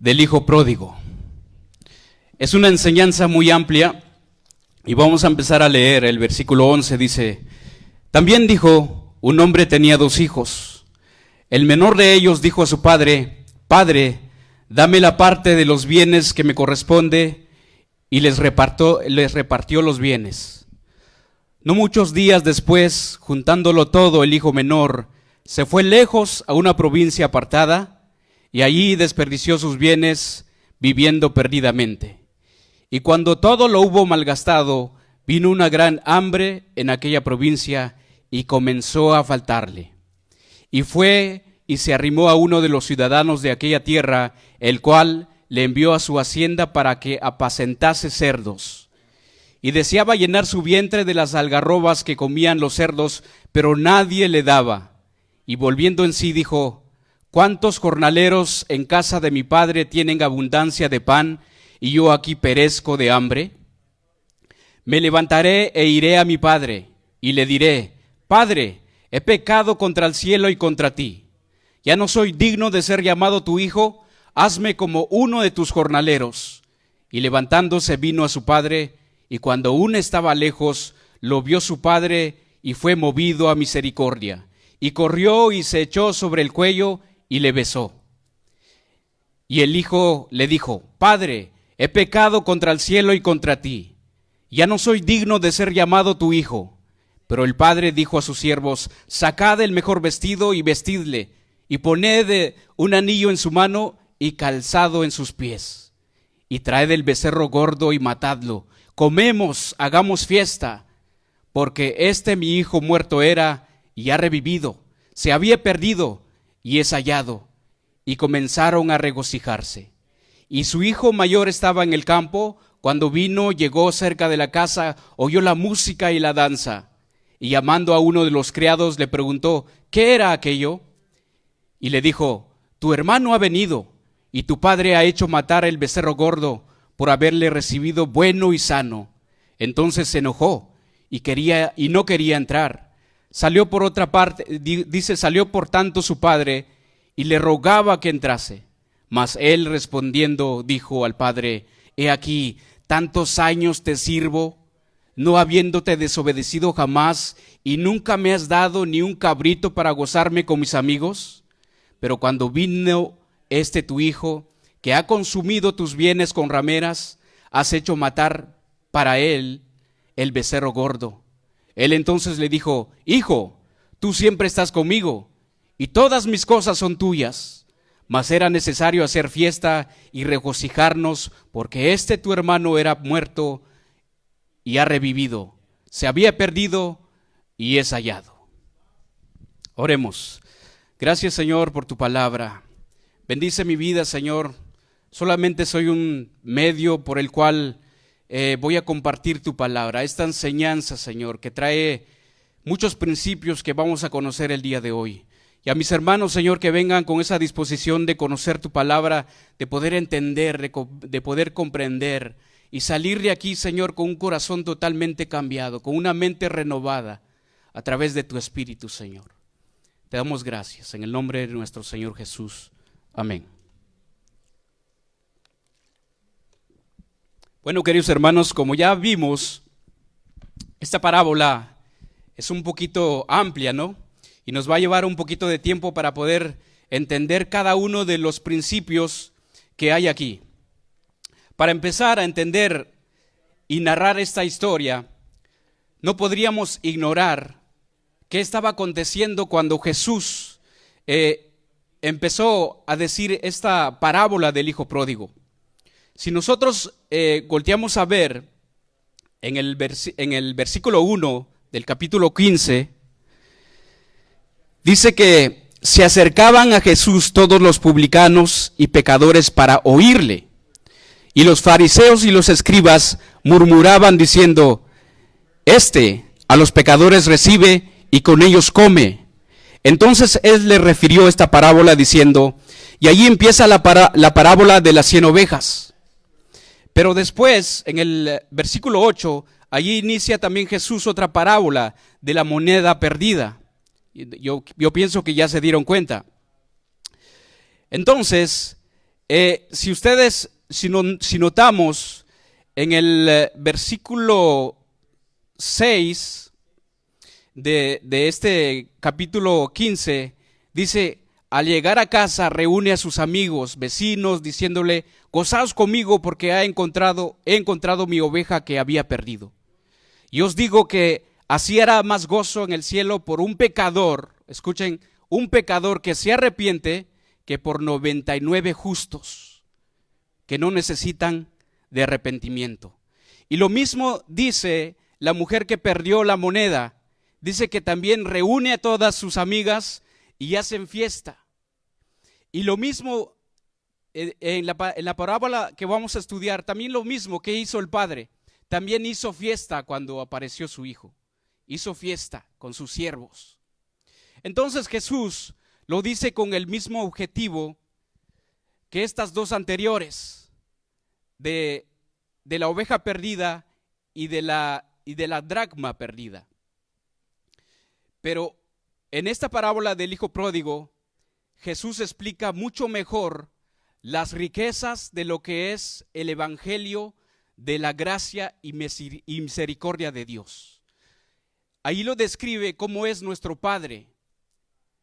del hijo pródigo. Es una enseñanza muy amplia y vamos a empezar a leer. El versículo 11 dice: también dijo, un hombre tenía 2 hijos. El menor de ellos dijo a su padre: Padre, dame la parte de los bienes que me corresponde, y les repartió los bienes. No muchos días después, juntándolo todo, el hijo menor se fue lejos a una provincia apartada, y allí desperdició sus bienes viviendo perdidamente. Y cuando todo lo hubo malgastado, vino una gran hambre en aquella provincia y comenzó a faltarle. Y fue y se arrimó a uno de los ciudadanos de aquella tierra, el cual le envió a su hacienda para que apacentase cerdos. Y deseaba llenar su vientre de las algarrobas que comían los cerdos, pero nadie le daba. Y volviendo en sí dijo: ¿cuántos jornaleros en casa de mi padre tienen abundancia de pan, y yo aquí perezco de hambre? Me levantaré e iré a mi padre, y le diré: Padre, he pecado contra el cielo y contra ti. Ya no soy digno de ser llamado tu hijo, hazme como uno de tus jornaleros. Y levantándose vino a su padre, y cuando aún estaba lejos, lo vio su padre, y fue movido a misericordia. Y corrió y se echó sobre el cuello, y le besó. Y el hijo le dijo: Padre, he pecado contra el cielo y contra ti. Ya no soy digno de ser llamado tu hijo. Pero el padre dijo a sus siervos: sacad el mejor vestido y vestidle, y poned un anillo en su mano y calzado en sus pies. Y traed el becerro gordo y matadlo. Comemos, hagamos fiesta, porque mi hijo muerto era y ha revivido, se había perdido y es hallado. Y comenzaron a regocijarse. Y su hijo mayor estaba en el campo. Cuando vino, llegó cerca de la casa, oyó la música y la danza. Y llamando a uno de los criados, le preguntó: ¿qué era aquello? Y le dijo: tu hermano ha venido, y tu padre ha hecho matar el becerro gordo, por haberle recibido bueno y sano. Entonces se enojó y no quería entrar. Salió por otra parte, salió por tanto su padre, y le rogaba que entrase. Mas él respondiendo dijo al padre: he aquí, tantos años te sirvo, no habiéndote desobedecido jamás, y nunca me has dado ni un cabrito para gozarme con mis amigos. Pero cuando vino tu hijo, que ha consumido tus bienes con rameras, has hecho matar para él el becerro gordo. Él entonces le dijo: hijo, tú siempre estás conmigo, y todas mis cosas son tuyas. Mas era necesario hacer fiesta y regocijarnos, porque tu hermano era muerto y ha revivido, se había perdido y es hallado. Oremos. Gracias, Señor, por tu palabra. Bendice mi vida, Señor. Solamente soy un medio por el cual voy a compartir tu palabra, esta enseñanza, Señor, que trae muchos principios que vamos a conocer el día de hoy. Y a mis hermanos, Señor, que vengan con esa disposición de conocer tu palabra, de poder entender, de poder comprender y salir de aquí, Señor, con un corazón totalmente cambiado, con una mente renovada a través de tu Espíritu, Señor. Te damos gracias en el nombre de nuestro Señor Jesús. Amén. Bueno, queridos hermanos, como ya vimos, esta parábola es un poquito amplia, ¿no? Y nos va a llevar un poquito de tiempo para poder entender cada uno de los principios que hay aquí. Para empezar a entender y narrar esta historia, no podríamos ignorar qué estaba aconteciendo cuando Jesús empezó a decir esta parábola del hijo pródigo. Si nosotros volteamos a ver en el versículo 1 del capítulo 15, dice que se acercaban a Jesús todos los publicanos y pecadores para oírle. Y los fariseos y los escribas murmuraban diciendo: a los pecadores recibe y con ellos come. Entonces él le refirió esta parábola diciendo, y allí empieza la parábola de las 100 ovejas. Pero después, en el versículo 8, allí inicia también Jesús otra parábola de la moneda perdida. Yo pienso que ya se dieron cuenta. Entonces, Si notamos en el versículo 6 de este capítulo 15, dice: al llegar a casa reúne a sus amigos, vecinos, diciéndole: gozaos conmigo porque he encontrado mi oveja que había perdido. Y os digo que así hará más gozo en el cielo por un pecador, escuchen, un pecador que se arrepiente, que por 99 justos que no necesitan de arrepentimiento. Y lo mismo dice la mujer que perdió la moneda. Dice que también reúne a todas sus amigas y hacen fiesta. Y lo mismo en la parábola que vamos a estudiar, también lo mismo que hizo el padre. También hizo fiesta cuando apareció su hijo. Hizo fiesta con sus siervos. Entonces Jesús lo dice con el mismo objetivo que estas dos anteriores, de la oveja perdida y de la dracma perdida. Pero en esta parábola del hijo pródigo, Jesús explica mucho mejor las riquezas de lo que es el evangelio de la gracia y misericordia de Dios. Ahí lo describe cómo es nuestro Padre,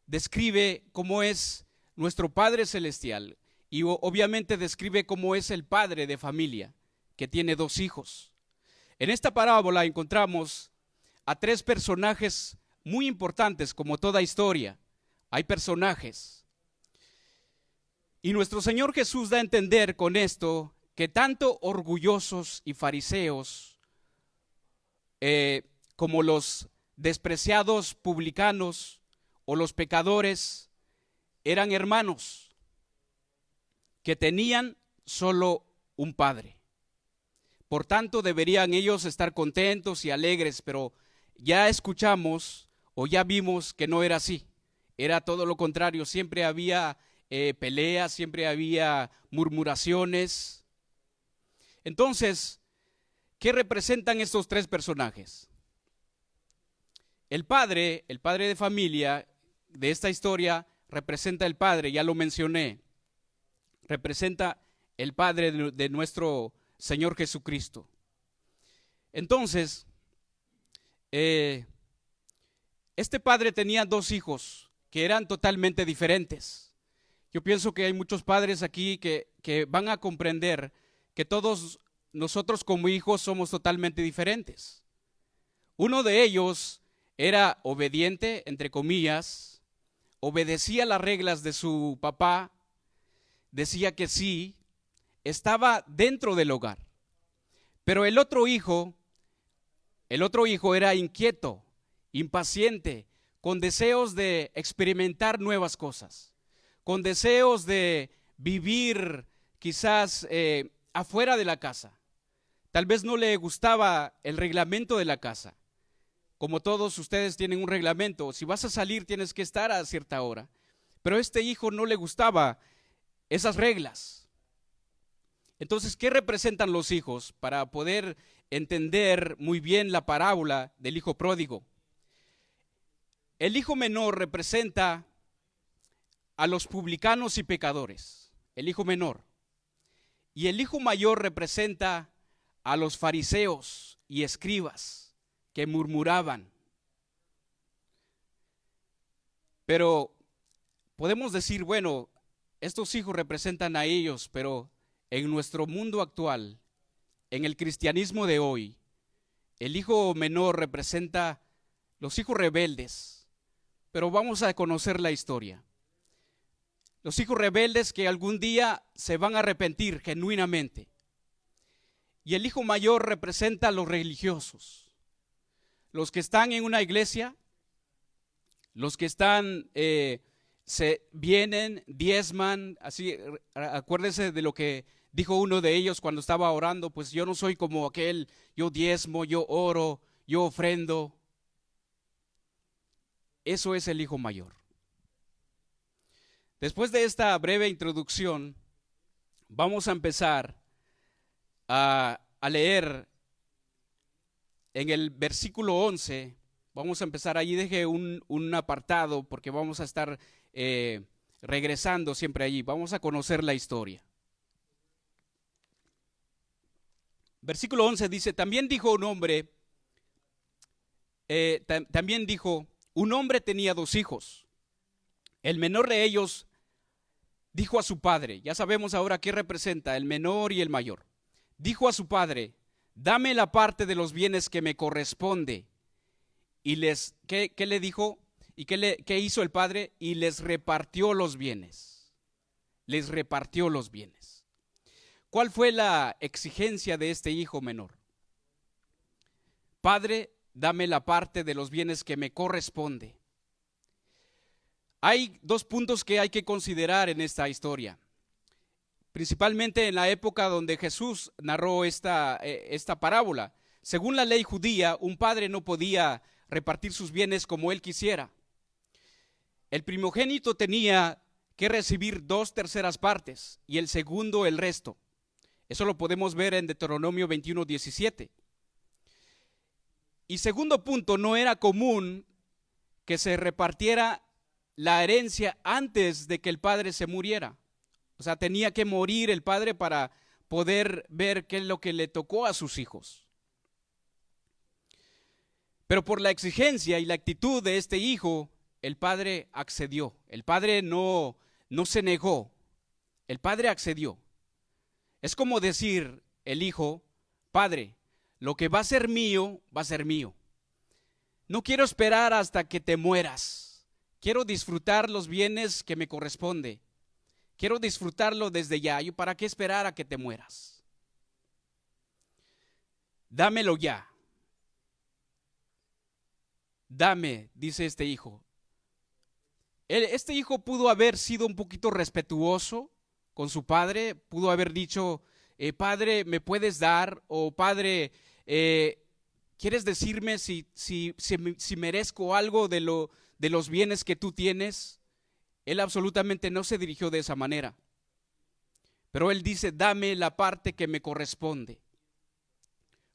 describe cómo es nuestro Padre celestial y obviamente describe cómo es el padre de familia que tiene dos hijos. En esta parábola encontramos a tres personajes muy importantes, como toda historia. Hay personajes. Y nuestro Señor Jesús da a entender con esto que tanto orgullosos y fariseos como los despreciados publicanos o los pecadores eran hermanos que tenían solo un padre. Por tanto, deberían ellos estar contentos y alegres, pero ya escuchamos o ya vimos que no era así. Era todo lo contrario, siempre había peleas, siempre había murmuraciones. Entonces, ¿qué representan estos tres personajes? El padre de familia de esta historia representa el padre, ya lo mencioné, representa el padre de nuestro Señor Jesucristo. Entonces, este padre tenía dos hijos que eran totalmente diferentes. Yo pienso que hay muchos padres aquí que van a comprender que todos nosotros como hijos somos totalmente diferentes. Uno de ellos era obediente, entre comillas, obedecía las reglas de su papá, decía que sí, estaba dentro del hogar. Pero el otro hijo era inquieto, impaciente, con deseos de experimentar nuevas cosas, con deseos de vivir quizás afuera de la casa. Tal vez no le gustaba el reglamento de la casa. Como todos ustedes tienen un reglamento, si vas a salir tienes que estar a cierta hora. Pero a este hijo no le gustaba esas reglas. Entonces, ¿qué representan los hijos? Para poder entender muy bien la parábola del hijo pródigo. El hijo menor representa a los publicanos y pecadores, el hijo menor. Y el hijo mayor representa a los fariseos y escribas que murmuraban. Pero podemos decir, bueno, estos hijos representan a ellos, pero en nuestro mundo actual, en el cristianismo de hoy, el hijo menor representa los hijos rebeldes. Pero vamos a conocer la historia. Los hijos rebeldes que algún día se van a arrepentir genuinamente. Y el hijo mayor representa a los religiosos, los que están en una iglesia, los que están, se vienen, diezman, así, acuérdense de lo que dijo uno de ellos cuando estaba orando, pues yo no soy como aquel, yo diezmo, yo oro, yo ofrendo. Eso es el hijo mayor. Después de esta breve introducción, vamos a empezar a leer en el versículo 11. Vamos a empezar, allí dejé un apartado porque vamos a estar regresando siempre allí. Vamos a conocer la historia. versículo 11 dice, también dijo, un hombre tenía dos hijos. El menor de ellos dijo a su padre, ya sabemos ahora qué representa el menor y el mayor. Dijo a su padre, dame la parte de los bienes que me corresponde. Y ¿qué le dijo? ¿Y qué hizo el padre? Y les repartió los bienes. Les repartió los bienes. ¿Cuál fue la exigencia de este hijo menor? Padre, dame la parte de los bienes que me corresponde. Hay dos puntos que hay que considerar en esta historia. Principalmente en la época donde Jesús narró esta parábola. Según la ley judía, un padre no podía repartir sus bienes como él quisiera. El primogénito tenía que recibir 2/3 partes y el segundo el resto. Eso lo podemos ver en Deuteronomio 21:17. Y segundo punto, no era común que se repartiera la herencia antes de que el padre se muriera. O sea, tenía que morir el padre para poder ver qué es lo que le tocó a sus hijos. Pero por la exigencia y la actitud de este hijo, el padre accedió. El padre no se negó. El padre accedió. Es como decir el hijo, padre, lo que va a ser mío, va a ser mío. No quiero esperar hasta que te mueras. Quiero disfrutar los bienes que me corresponde. Quiero disfrutarlo desde ya. ¿Y para qué esperar a que te mueras? Dámelo ya. Dame, dice este hijo. Este hijo pudo haber sido un poquito respetuoso con su padre, pudo haber dicho, padre, ¿me puedes dar? O padre, ¿quieres decirme si merezco algo de los bienes que tú tienes? Él absolutamente no se dirigió de esa manera. Pero él dice, dame la parte que me corresponde.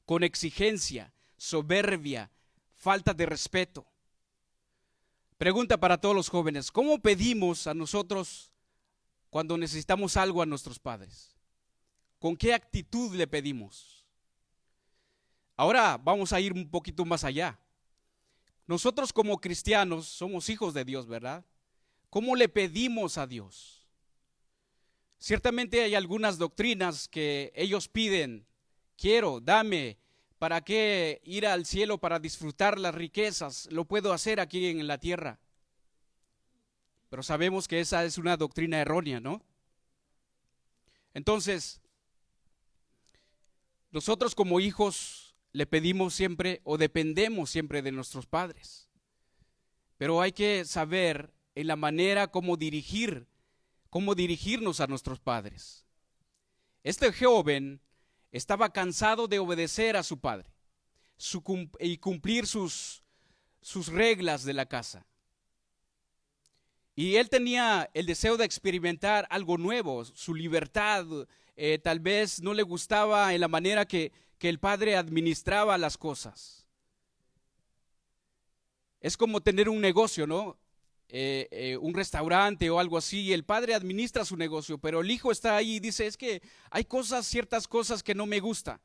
Con exigencia, soberbia, falta de respeto. Pregunta para todos los jóvenes, ¿cómo pedimos a nosotros cuando necesitamos algo a nuestros padres? ¿Con qué actitud le pedimos? Ahora vamos a ir un poquito más allá. Nosotros como cristianos somos hijos de Dios, ¿verdad? ¿Cómo le pedimos a Dios? Ciertamente hay algunas doctrinas que ellos piden, quiero, dame. ¿Para qué ir al cielo para disfrutar las riquezas? Lo puedo hacer aquí en la tierra. Pero sabemos que esa es una doctrina errónea, ¿no? Entonces, nosotros como hijos le pedimos siempre o dependemos siempre de nuestros padres. Pero hay que saber en la manera cómo dirigirnos a nuestros padres. Este joven estaba cansado de obedecer a su padre y cumplir sus reglas de la casa. Y él tenía el deseo de experimentar algo nuevo, su libertad. Tal vez no le gustaba en la manera que el padre administraba las cosas. Es como tener un negocio, ¿no? Un restaurante o algo así, el padre administra su negocio, pero el hijo está ahí y dice, es que hay ciertas cosas que no me gustan.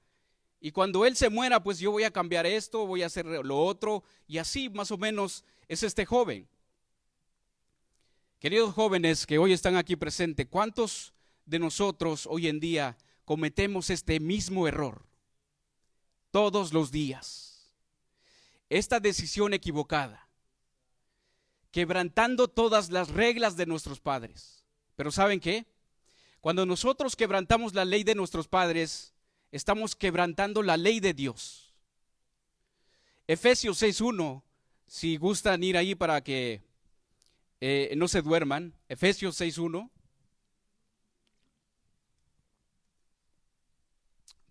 Y cuando él se muera, pues yo voy a cambiar esto, voy a hacer lo otro, y así más o menos es este joven. Queridos jóvenes que hoy están aquí presentes, ¿cuántos de nosotros hoy en día cometemos este mismo error? Todos los días. Esta decisión equivocada, quebrantando todas las reglas de nuestros padres. Pero ¿saben qué? Cuando nosotros quebrantamos la ley de nuestros padres, estamos quebrantando la ley de Dios. Efesios 6:1, si gustan ir ahí para que no se duerman. Efesios 6:1.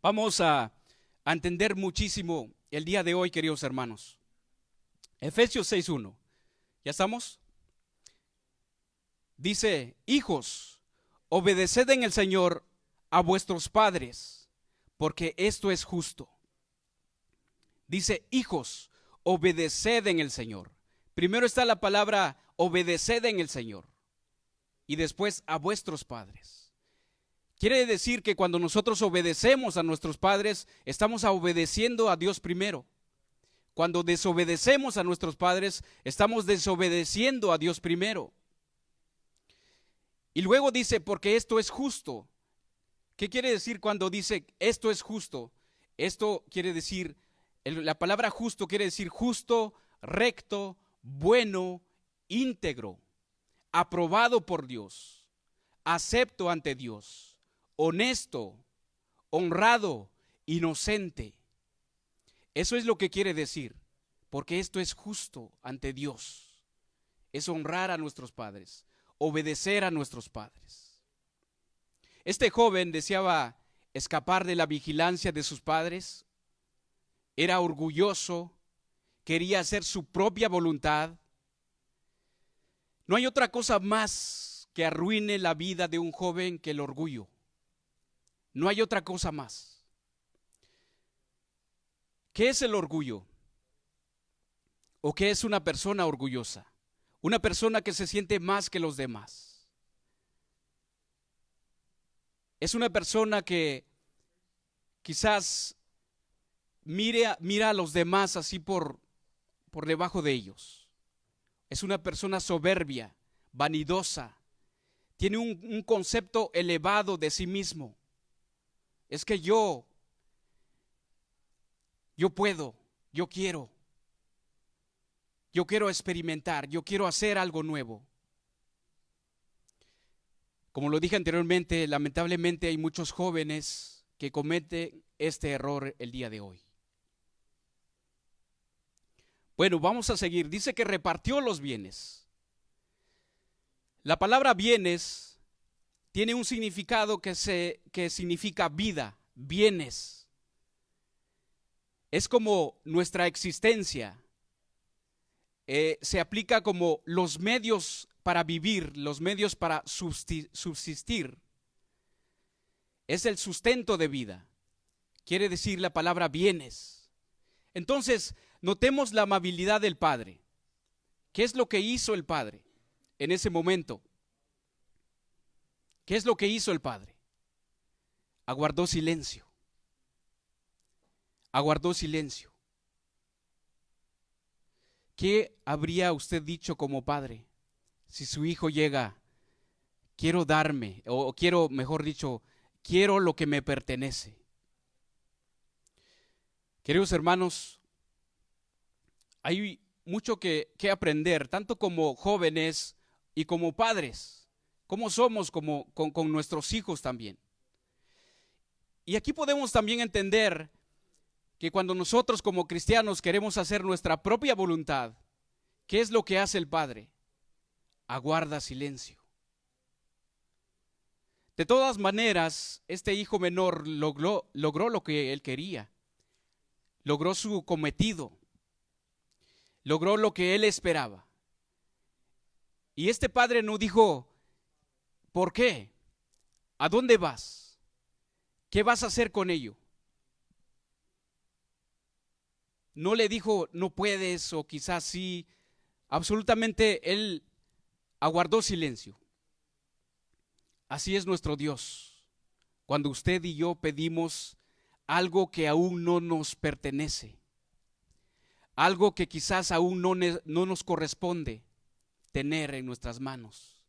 Vamos a entender muchísimo el día de hoy, queridos hermanos. Efesios 6:1. ¿Ya estamos? Dice, hijos, obedeced en el Señor a vuestros padres, porque esto es justo. Dice, hijos, obedeced en el Señor. Primero está la palabra obedeced en el Señor y después a vuestros padres. Quiere decir que cuando nosotros obedecemos a nuestros padres, estamos obedeciendo a Dios primero. Cuando desobedecemos a nuestros padres, estamos desobedeciendo a Dios primero. Y luego dice, porque esto es justo. ¿Qué quiere decir cuando dice esto es justo? Esto quiere decir, la palabra justo quiere decir justo, recto, bueno, íntegro, aprobado por Dios, acepto ante Dios, honesto, honrado, inocente. Eso es lo que quiere decir, porque esto es justo ante Dios. Es honrar a nuestros padres, obedecer a nuestros padres. Este joven deseaba escapar de la vigilancia de sus padres, era orgulloso, quería hacer su propia voluntad. No hay otra cosa más que arruine la vida de un joven que el orgullo. No hay otra cosa más. ¿Qué es el orgullo? ¿O qué es una persona orgullosa? Una persona que se siente más que los demás. Es una persona que quizás mira a los demás así por debajo de ellos. Es una persona soberbia, vanidosa. Tiene un concepto elevado de sí mismo. Es que yo puedo, yo quiero experimentar, yo quiero hacer algo nuevo. Como lo dije anteriormente, lamentablemente hay muchos jóvenes que cometen este error el día de hoy. Bueno, vamos a seguir. Dice que repartió los bienes. La palabra bienes tiene un significado que significa vida, bienes. Es como nuestra existencia. Se aplica como los medios para vivir, los medios para subsistir. Es el sustento de vida. Quiere decir la palabra bienes. Entonces, notemos la amabilidad del Padre. ¿Qué es lo que hizo el Padre en ese momento? ¿Qué es lo que hizo el Padre? Aguardó silencio. Aguardó silencio. ¿Qué habría usted dicho como padre si su hijo llega, quiero darme, o quiero, mejor dicho, quiero lo que me pertenece? Queridos hermanos, hay mucho que aprender, tanto como jóvenes y como padres. ¿Cómo somos con nuestros hijos también? Y aquí podemos también entender que cuando nosotros como cristianos queremos hacer nuestra propia voluntad, ¿qué es lo que hace el Padre? Aguarda silencio. De todas maneras, este hijo menor logró lo que él quería. Logró su cometido. Logró lo que él esperaba. Y este padre no dijo, ¿por qué? ¿A dónde vas? ¿Qué vas a hacer con ello? No le dijo, no puedes, o quizás sí. Absolutamente él aguardó silencio. Así es nuestro Dios. Cuando usted y yo pedimos algo que aún no nos pertenece, algo que quizás aún no nos corresponde tener en nuestras manos,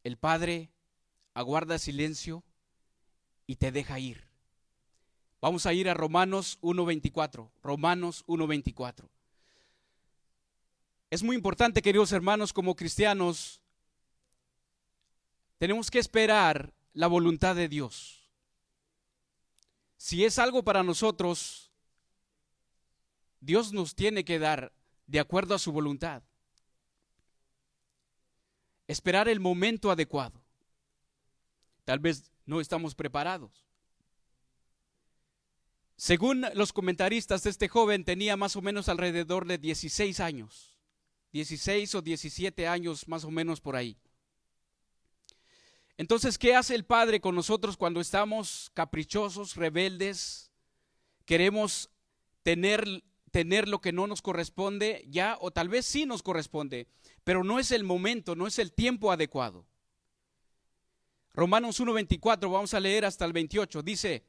el Padre aguarda silencio y te deja ir. Vamos a ir a Romanos 1:24. Romanos 1:24. Es muy importante, queridos hermanos, como cristianos, tenemos que esperar la voluntad de Dios. Si es algo para nosotros, Dios nos tiene que dar de acuerdo a su voluntad. Esperar el momento adecuado. Tal vez no estamos preparados. Según los comentaristas, este joven tenía más o menos alrededor de 16 años. 16 o 17 años más o menos por ahí. Entonces, ¿qué hace el Padre con nosotros cuando estamos caprichosos, rebeldes? Queremos tener lo que no nos corresponde ya, o tal vez sí nos corresponde, pero no es el momento, no es el tiempo adecuado. Romanos 1:24, vamos a leer hasta el 28, dice,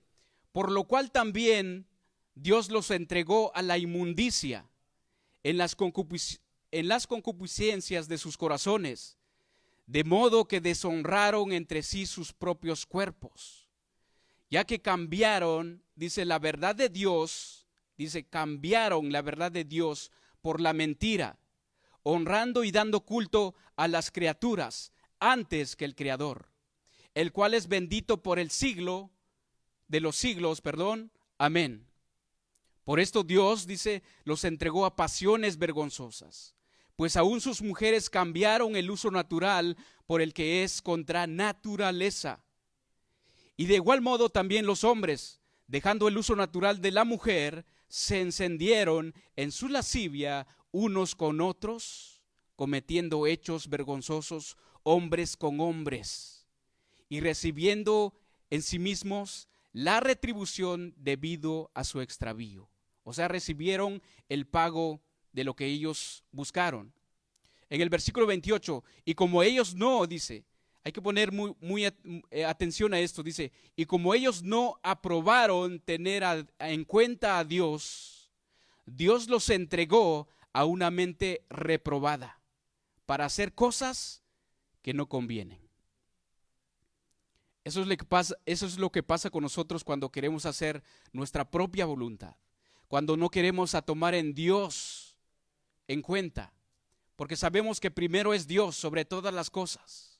por lo cual también Dios los entregó a la inmundicia en las concupiscencias de sus corazones, de modo que deshonraron entre sí sus propios cuerpos, ya que cambiaron, dice, la verdad de Dios, dice, cambiaron la verdad de Dios por la mentira, honrando y dando culto a las criaturas antes que el Creador, el cual es bendito por el siglo de los siglos, amén. Por esto Dios, dice, los entregó a pasiones vergonzosas, pues aún sus mujeres cambiaron el uso natural por el que es contra naturaleza. Y de igual modo también los hombres, dejando el uso natural de la mujer, se encendieron en su lascivia unos con otros, cometiendo hechos vergonzosos hombres con hombres, y recibiendo en sí mismos la retribución debido a su extravío. O sea, recibieron el pago de lo que ellos buscaron. En el versículo 28, y como ellos no, dice, hay que poner muy atención a esto, dice, y como ellos no aprobaron tener en cuenta a Dios, Dios los entregó a una mente reprobada para hacer cosas que no convienen. Eso es lo que pasa con nosotros cuando queremos hacer nuestra propia voluntad, cuando no queremos tomar en Dios en cuenta, porque sabemos que primero es Dios sobre todas las cosas.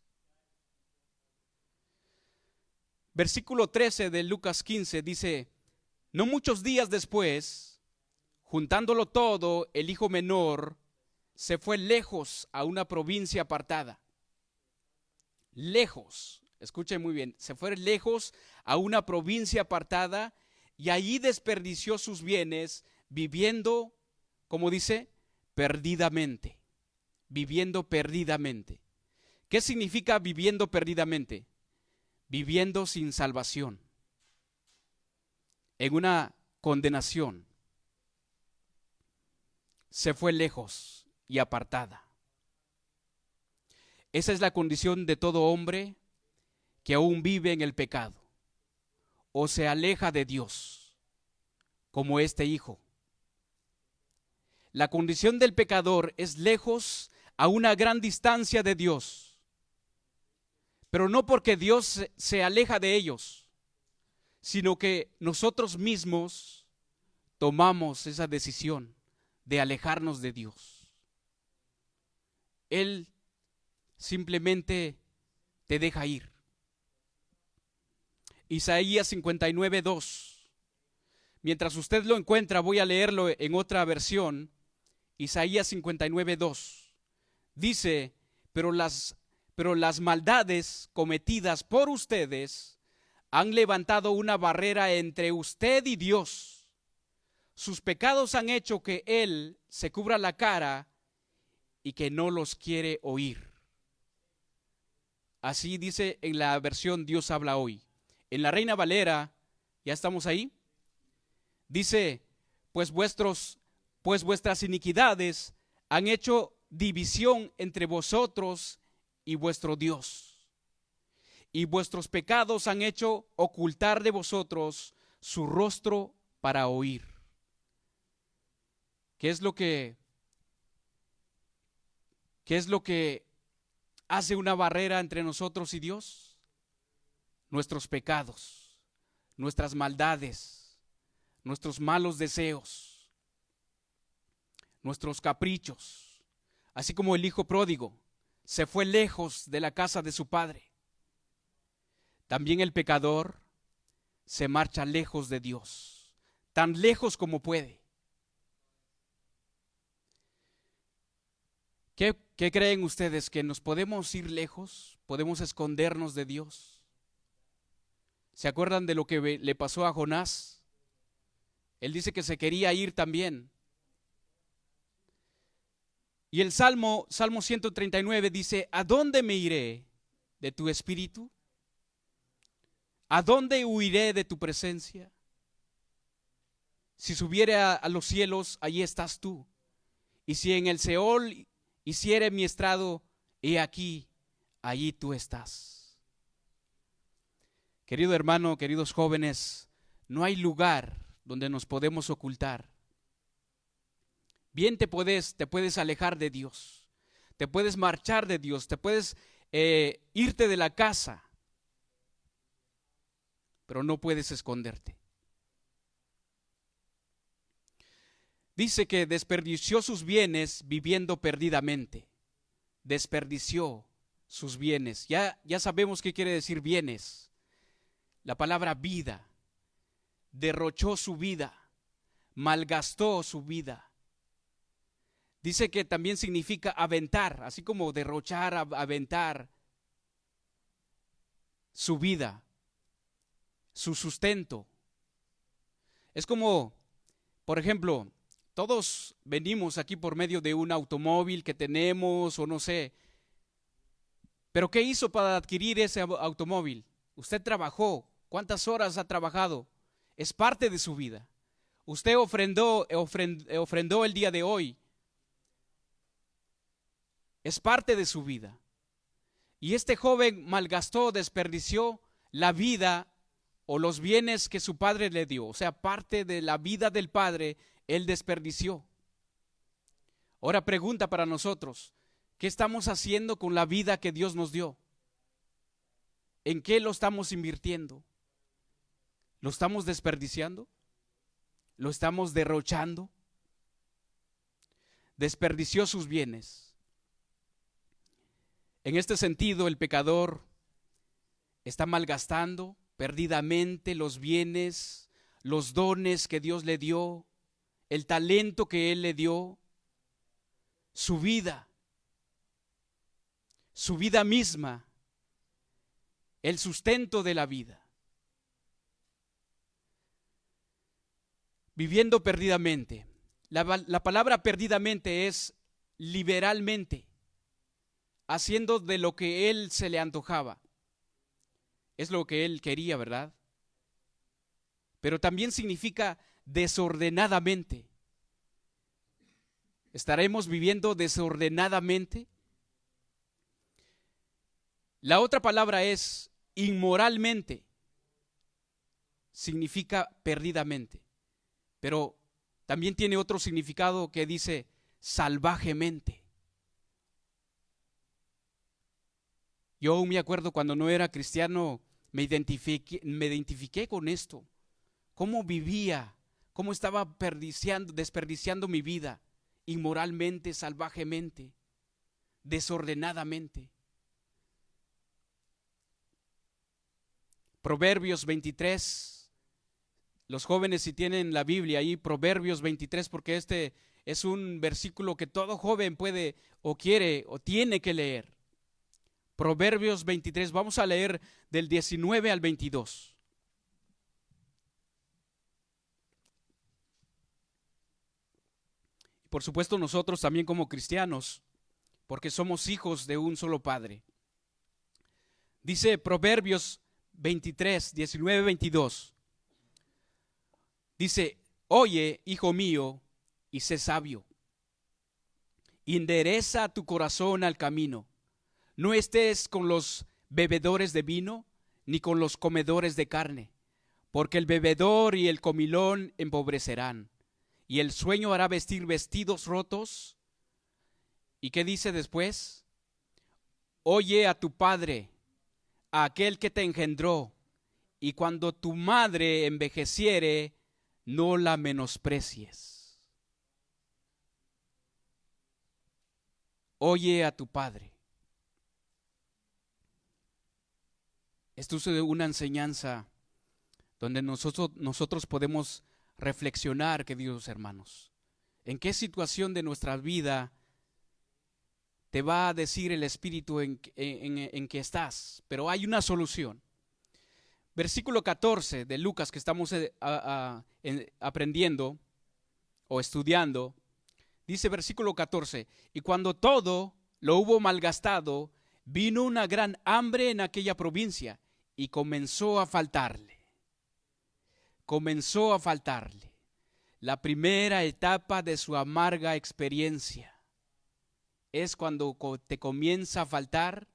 Versículo 13 de Lucas 15 dice, no muchos días después, juntándolo todo, el hijo menor se fue lejos a una provincia apartada. Lejos, escuchen muy bien, se fue lejos a una provincia apartada y allí desperdició sus bienes viviendo, como dice, perdidamente. Viviendo perdidamente. ¿Qué significa viviendo perdidamente? Viviendo sin salvación, en una condenación. Se fue lejos y apartada. Esa es la condición de todo hombre que aún vive en el pecado o se aleja de Dios, como este hijo. La condición del pecador es lejos a una gran distancia de Dios, pero no porque Dios se aleja de ellos, sino que nosotros mismos tomamos esa decisión de alejarnos de Dios. Él simplemente te deja ir. Isaías 59:2. Mientras usted lo encuentra, voy a leerlo en otra versión. Isaías 59:2. Dice, pero las maldades cometidas por ustedes han levantado una barrera entre usted y Dios. Sus pecados han hecho que Él se cubra la cara y que no los quiere oír. Así dice en la versión Dios habla hoy. En la Reina Valera, ¿ya estamos ahí? Dice, pues vuestras iniquidades han hecho división entre vosotros y vuestro Dios, y vuestros pecados han hecho ocultar de vosotros su rostro para oír. ¿Qué es lo que hace una barrera entre nosotros y Dios? Nuestros pecados, nuestras maldades, nuestros malos deseos, nuestros caprichos, así como el hijo pródigo se fue lejos de la casa de su padre. También el pecador se marcha lejos de Dios, tan lejos como puede. ¿Qué creen ustedes? ¿Que nos podemos ir lejos? ¿Podemos escondernos de Dios? ¿Se acuerdan de lo que le pasó a Jonás? Él dice que se quería ir también. Y el Salmo 139 dice, ¿a dónde me iré de tu espíritu? ¿A dónde huiré de tu presencia? Si subiere a los cielos, allí estás tú. Y si en el Seol hiciere mi estrado, he aquí, allí tú estás. Querido hermano, queridos jóvenes, no hay lugar donde nos podemos ocultar. Bien te puedes alejar de Dios, te puedes marchar de Dios, te puedes irte de la casa, pero no puedes esconderte. Dice que desperdició sus bienes viviendo perdidamente. Desperdició sus bienes. Ya sabemos qué quiere decir bienes. La palabra vida. Derrochó su vida. Malgastó su vida. Dice que también significa aventar, así como derrochar, aventar su vida, su sustento. Es como, por ejemplo, todos venimos aquí por medio de un automóvil que tenemos o no sé. ¿Pero qué hizo para adquirir ese automóvil? Usted trabajó. ¿Cuántas horas ha trabajado? Es parte de su vida. Usted ofrendó el día de hoy. Es parte de su vida. Y este joven malgastó, desperdició la vida o los bienes que su padre le dio. O sea, parte de la vida del padre, él desperdició. Ahora pregunta para nosotros, ¿qué estamos haciendo con la vida que Dios nos dio? ¿En qué lo estamos invirtiendo? ¿Lo estamos desperdiciando? ¿Lo estamos derrochando? Desperdició sus bienes. En este sentido, el pecador está malgastando perdidamente los bienes, los dones que Dios le dio, el talento que Él le dio, su vida misma, el sustento de la vida. Viviendo perdidamente. La palabra perdidamente es liberalmente, haciendo de lo que él se le antojaba. Es lo que él quería, ¿verdad? Pero también significa desordenadamente. ¿Estaremos viviendo desordenadamente? La otra palabra es inmoralmente. Significa perdidamente. Pero también tiene otro significado que dice salvajemente. Yo aún me acuerdo cuando no era cristiano, me identifiqué con esto. Cómo vivía, cómo estaba desperdiciando mi vida, inmoralmente, salvajemente, desordenadamente. Proverbios 23, los jóvenes si tienen la Biblia ahí, Proverbios 23, porque este es un versículo que todo joven puede o quiere o tiene que leer. Proverbios 23, vamos a leer del 19 al 22. Por supuesto nosotros también como cristianos, porque somos hijos de un solo Padre. Dice Proverbios 23, 19, 22. Dice, oye, hijo mío, y sé sabio. Endereza tu corazón al camino. No estés con los bebedores de vino, ni con los comedores de carne, porque el bebedor y el comilón empobrecerán, y el sueño hará vestir vestidos rotos. ¿Y qué dice después? Oye a tu padre, a aquel que te engendró, y cuando tu madre envejeciere, no la menosprecies. Oye a tu padre. Esto es una enseñanza donde nosotros podemos reflexionar, queridos hermanos. ¿En qué situación de nuestra vida te va a decir el Espíritu en que estás? Pero hay una solución. Versículo 14 de Lucas que estamos aprendiendo o estudiando, dice versículo 14, y cuando todo lo hubo malgastado, vino una gran hambre en aquella provincia y comenzó a faltarle. Comenzó a faltarle. La primera etapa de su amarga experiencia es cuando te comienza a faltar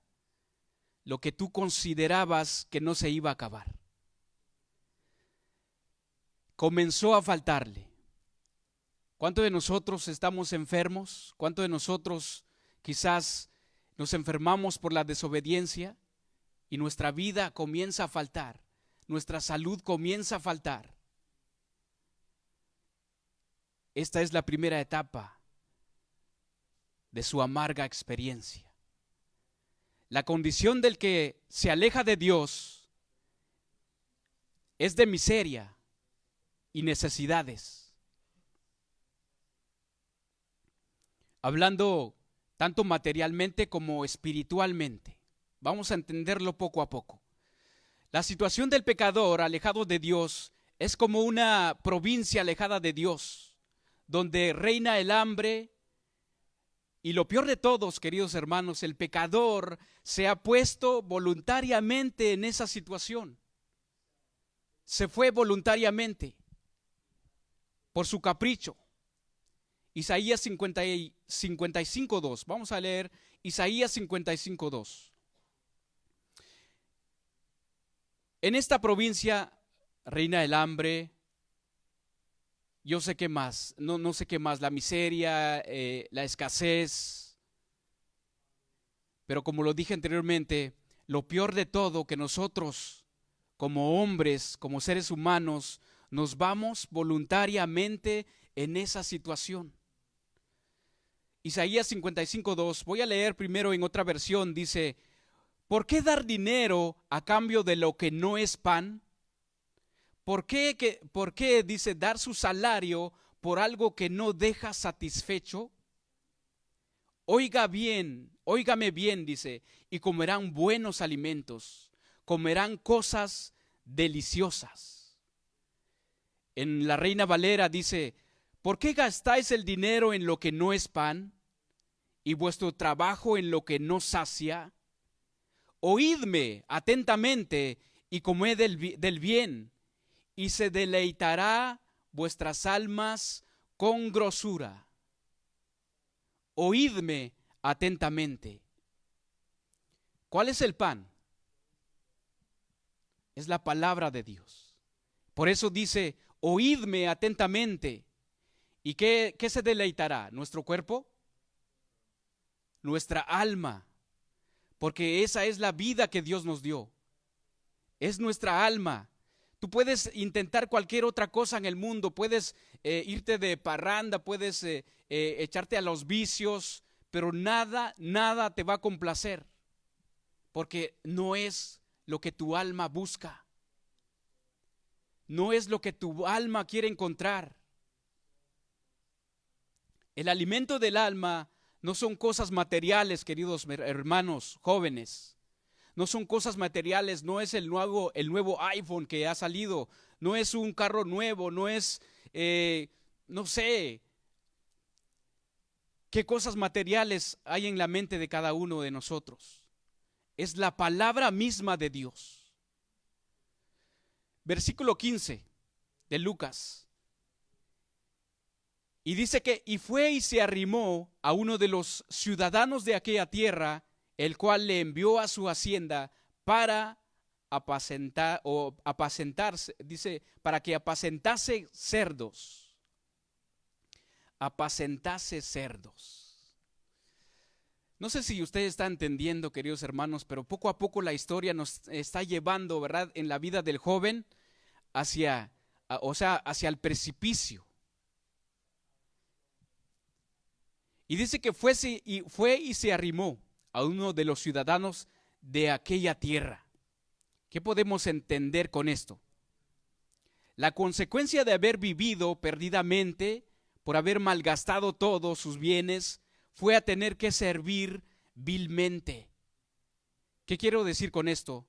lo que tú considerabas que no se iba a acabar. comenzó a faltarle. ¿Cuántos de nosotros estamos enfermos? ¿Cuántos de nosotros quizás nos enfermamos por la desobediencia y nuestra vida comienza a faltar? Nuestra salud comienza a faltar. Esta es la primera etapa de su amarga experiencia. La condición del que se aleja de Dios es de miseria y necesidades. Hablando tanto materialmente como espiritualmente. Vamos a entenderlo poco a poco. La situación del pecador alejado de Dios es como una provincia alejada de Dios, donde reina el hambre. Y lo peor de todos, queridos hermanos, el pecador se ha puesto voluntariamente en esa situación. Se fue voluntariamente por su capricho. Isaías 55:2. Vamos a leer Isaías 55:2. En esta provincia reina el hambre. Yo sé qué más, no sé qué más, la miseria, la escasez. Pero como lo dije anteriormente, lo peor de todo que nosotros, como hombres, como seres humanos, nos vamos voluntariamente en esa situación. Isaías 55:2, voy a leer primero en otra versión, dice: ¿por qué dar dinero a cambio de lo que no es pan? ¿Por qué, dice, dar su salario por algo que no deja satisfecho? Óigame bien, dice, y comerán buenos alimentos, comerán cosas deliciosas. En la Reina Valera dice: ¿por qué gastáis el dinero en lo que no es pan y vuestro trabajo en lo que no sacia? Oídme atentamente y comed del bien, y se deleitará vuestras almas con grosura. Oídme atentamente. ¿Cuál es el pan? Es la palabra de Dios. Por eso dice: oídme atentamente. ¿Y qué se deleitará? ¿Nuestro cuerpo? Nuestra alma. Porque esa es la vida que Dios nos dio. Es nuestra alma. Tú puedes intentar cualquier otra cosa en el mundo, puedes irte de parranda, puedes echarte a los vicios, pero nada te va a complacer, porque no es lo que tu alma busca, no es lo que tu alma quiere encontrar. El alimento del alma no son cosas materiales, queridos hermanos jóvenes. No son cosas materiales, no es el nuevo iPhone que ha salido, no es un carro nuevo, no es, no sé, qué cosas materiales hay en la mente de cada uno de nosotros. Es la palabra misma de Dios. Versículo 15 de Lucas. Y dice que, y fue y se arrimó a uno de los ciudadanos de aquella tierra, el cual le envió a su hacienda para apacentarse, dice, para que apacentase cerdos. Apacentase cerdos. No sé si usted está entendiendo, queridos hermanos, pero poco a poco la historia nos está llevando, ¿verdad?, en la vida del joven hacia el precipicio. Y dice que fue y se arrimó a uno de los ciudadanos de aquella tierra. ¿Qué podemos entender con esto? La consecuencia de haber vivido perdidamente, por haber malgastado todos sus bienes, fue a tener que servir vilmente. ¿Qué quiero decir con esto?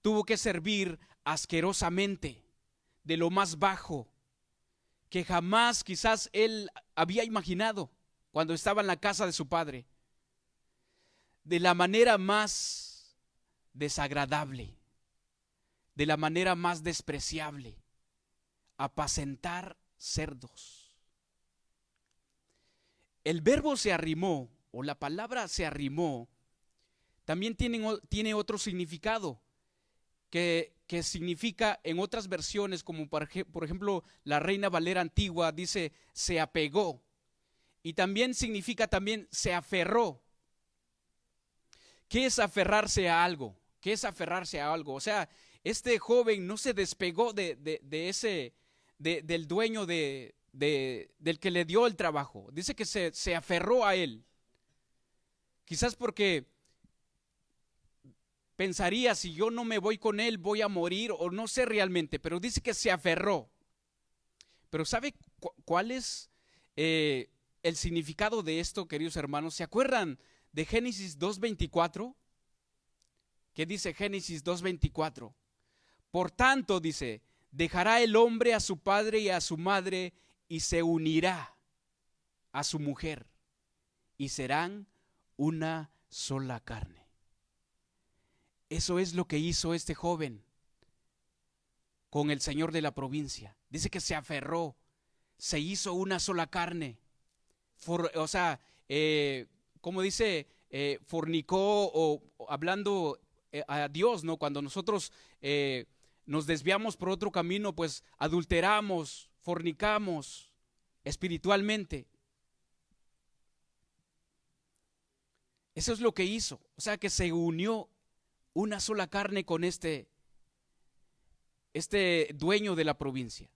Tuvo que servir asquerosamente, de lo más bajo, que jamás quizás él había imaginado cuando estaba en la casa de su padre. De la manera más desagradable, de la manera más despreciable, apacentar cerdos. El verbo se arrimó, o la palabra se arrimó, también tiene otro significado, que que significa en otras versiones, como por ejemplo la Reina Valera antigua, dice se apegó. Y también significa también se aferró. ¿Qué es aferrarse a algo? ¿Qué es aferrarse a algo? O sea, este joven no se despegó del dueño del que le dio el trabajo. Dice que se aferró a él. Quizás porque pensaría, si yo no me voy con él voy a morir, o no sé realmente, pero dice que se aferró. Pero ¿sabe cuál es el significado de esto, queridos hermanos? ¿Se acuerdan de Génesis 2:24? ¿Qué dice Génesis 2:24? Por tanto, dice, dejará el hombre a su padre y a su madre y se unirá a su mujer y serán una sola carne. Eso es lo que hizo este joven con el señor de la provincia. Dice que se aferró, se hizo una sola carne. Como dice, fornicó, o hablando a Dios, ¿no? Cuando nosotros nos desviamos por otro camino, pues adulteramos, fornicamos espiritualmente. Eso es lo que hizo. O sea, que se unió una sola carne con este dueño de la provincia.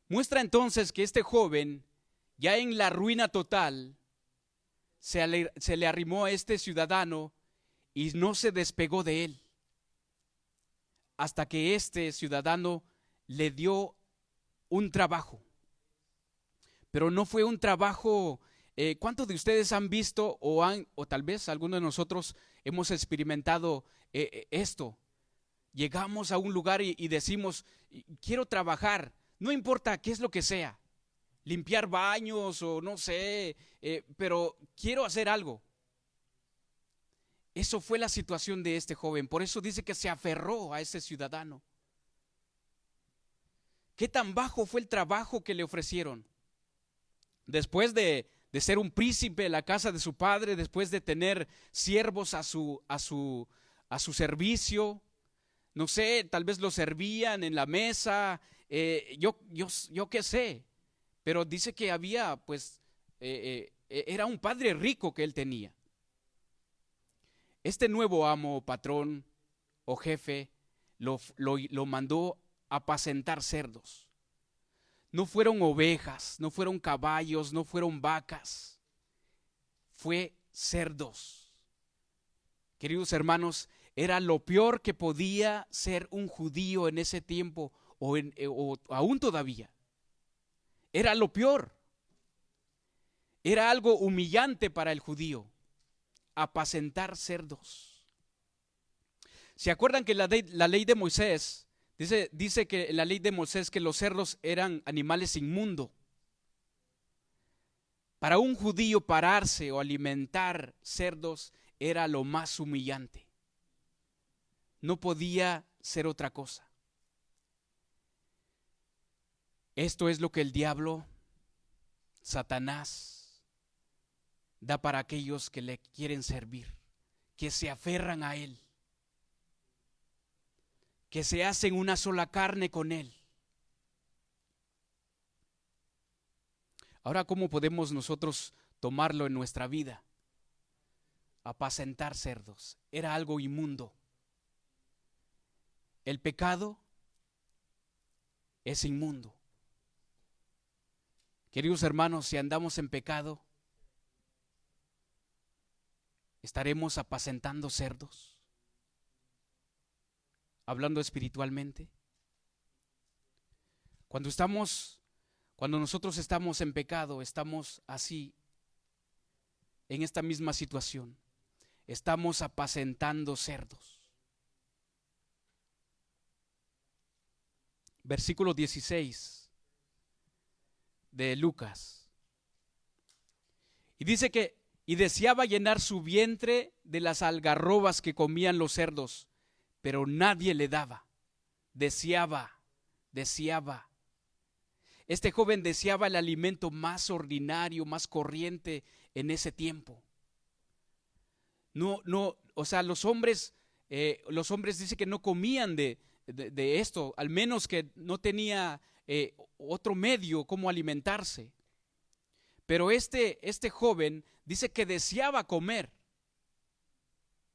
Muestra entonces que este joven, ya en la ruina total, se le arrimó a este ciudadano y no se despegó de él, hasta que este ciudadano le dio un trabajo. Pero no fue un trabajo. ¿Cuántos de ustedes han visto o tal vez alguno de nosotros hemos experimentado esto? Llegamos a un lugar y decimos, quiero trabajar, no importa qué es lo que sea, limpiar baños o no sé, pero quiero hacer algo. Eso fue la situación de este joven, por eso dice que se aferró a ese ciudadano. ¿Qué tan bajo fue el trabajo que le ofrecieron? Después de ser un príncipe en la casa de su padre, después de tener siervos a su servicio, no sé, tal vez lo servían en la mesa, yo qué sé, pero dice que había, pues, era un padre rico que él tenía. Este nuevo amo, patrón o jefe, lo mandó a apacentar cerdos. No fueron ovejas, no fueron caballos, no fueron vacas, fue cerdos. Queridos hermanos, era lo peor que podía ser un judío en ese tiempo o aún todavía. Era lo peor. Era algo humillante para el judío, apacentar cerdos. ¿Se acuerdan que la ley de Moisés dice que la ley de Moisés que los cerdos eran animales inmundos? Para un judío pararse o alimentar cerdos era lo más humillante. No podía ser otra cosa. Esto es lo que el diablo, Satanás, da para aquellos que le quieren servir, que se aferran a él, que se hacen una sola carne con él. Ahora, ¿cómo podemos nosotros tomarlo en nuestra vida? Apacentar cerdos era algo inmundo. El pecado es inmundo. Queridos hermanos, si andamos en pecado, ¿estaremos apacentando cerdos? Hablando espiritualmente. Cuando nosotros estamos en pecado, estamos así, en esta misma situación. Estamos apacentando cerdos. Versículo 16 de Lucas. Y dice que, y deseaba llenar su vientre de las algarrobas que comían los cerdos, pero nadie le daba. Deseaba. Este joven deseaba el alimento más ordinario, más corriente en ese tiempo. O sea, los hombres los hombres dice que no comían de esto, al menos que no tenía otro medio como alimentarse. Pero este joven dice que deseaba comer.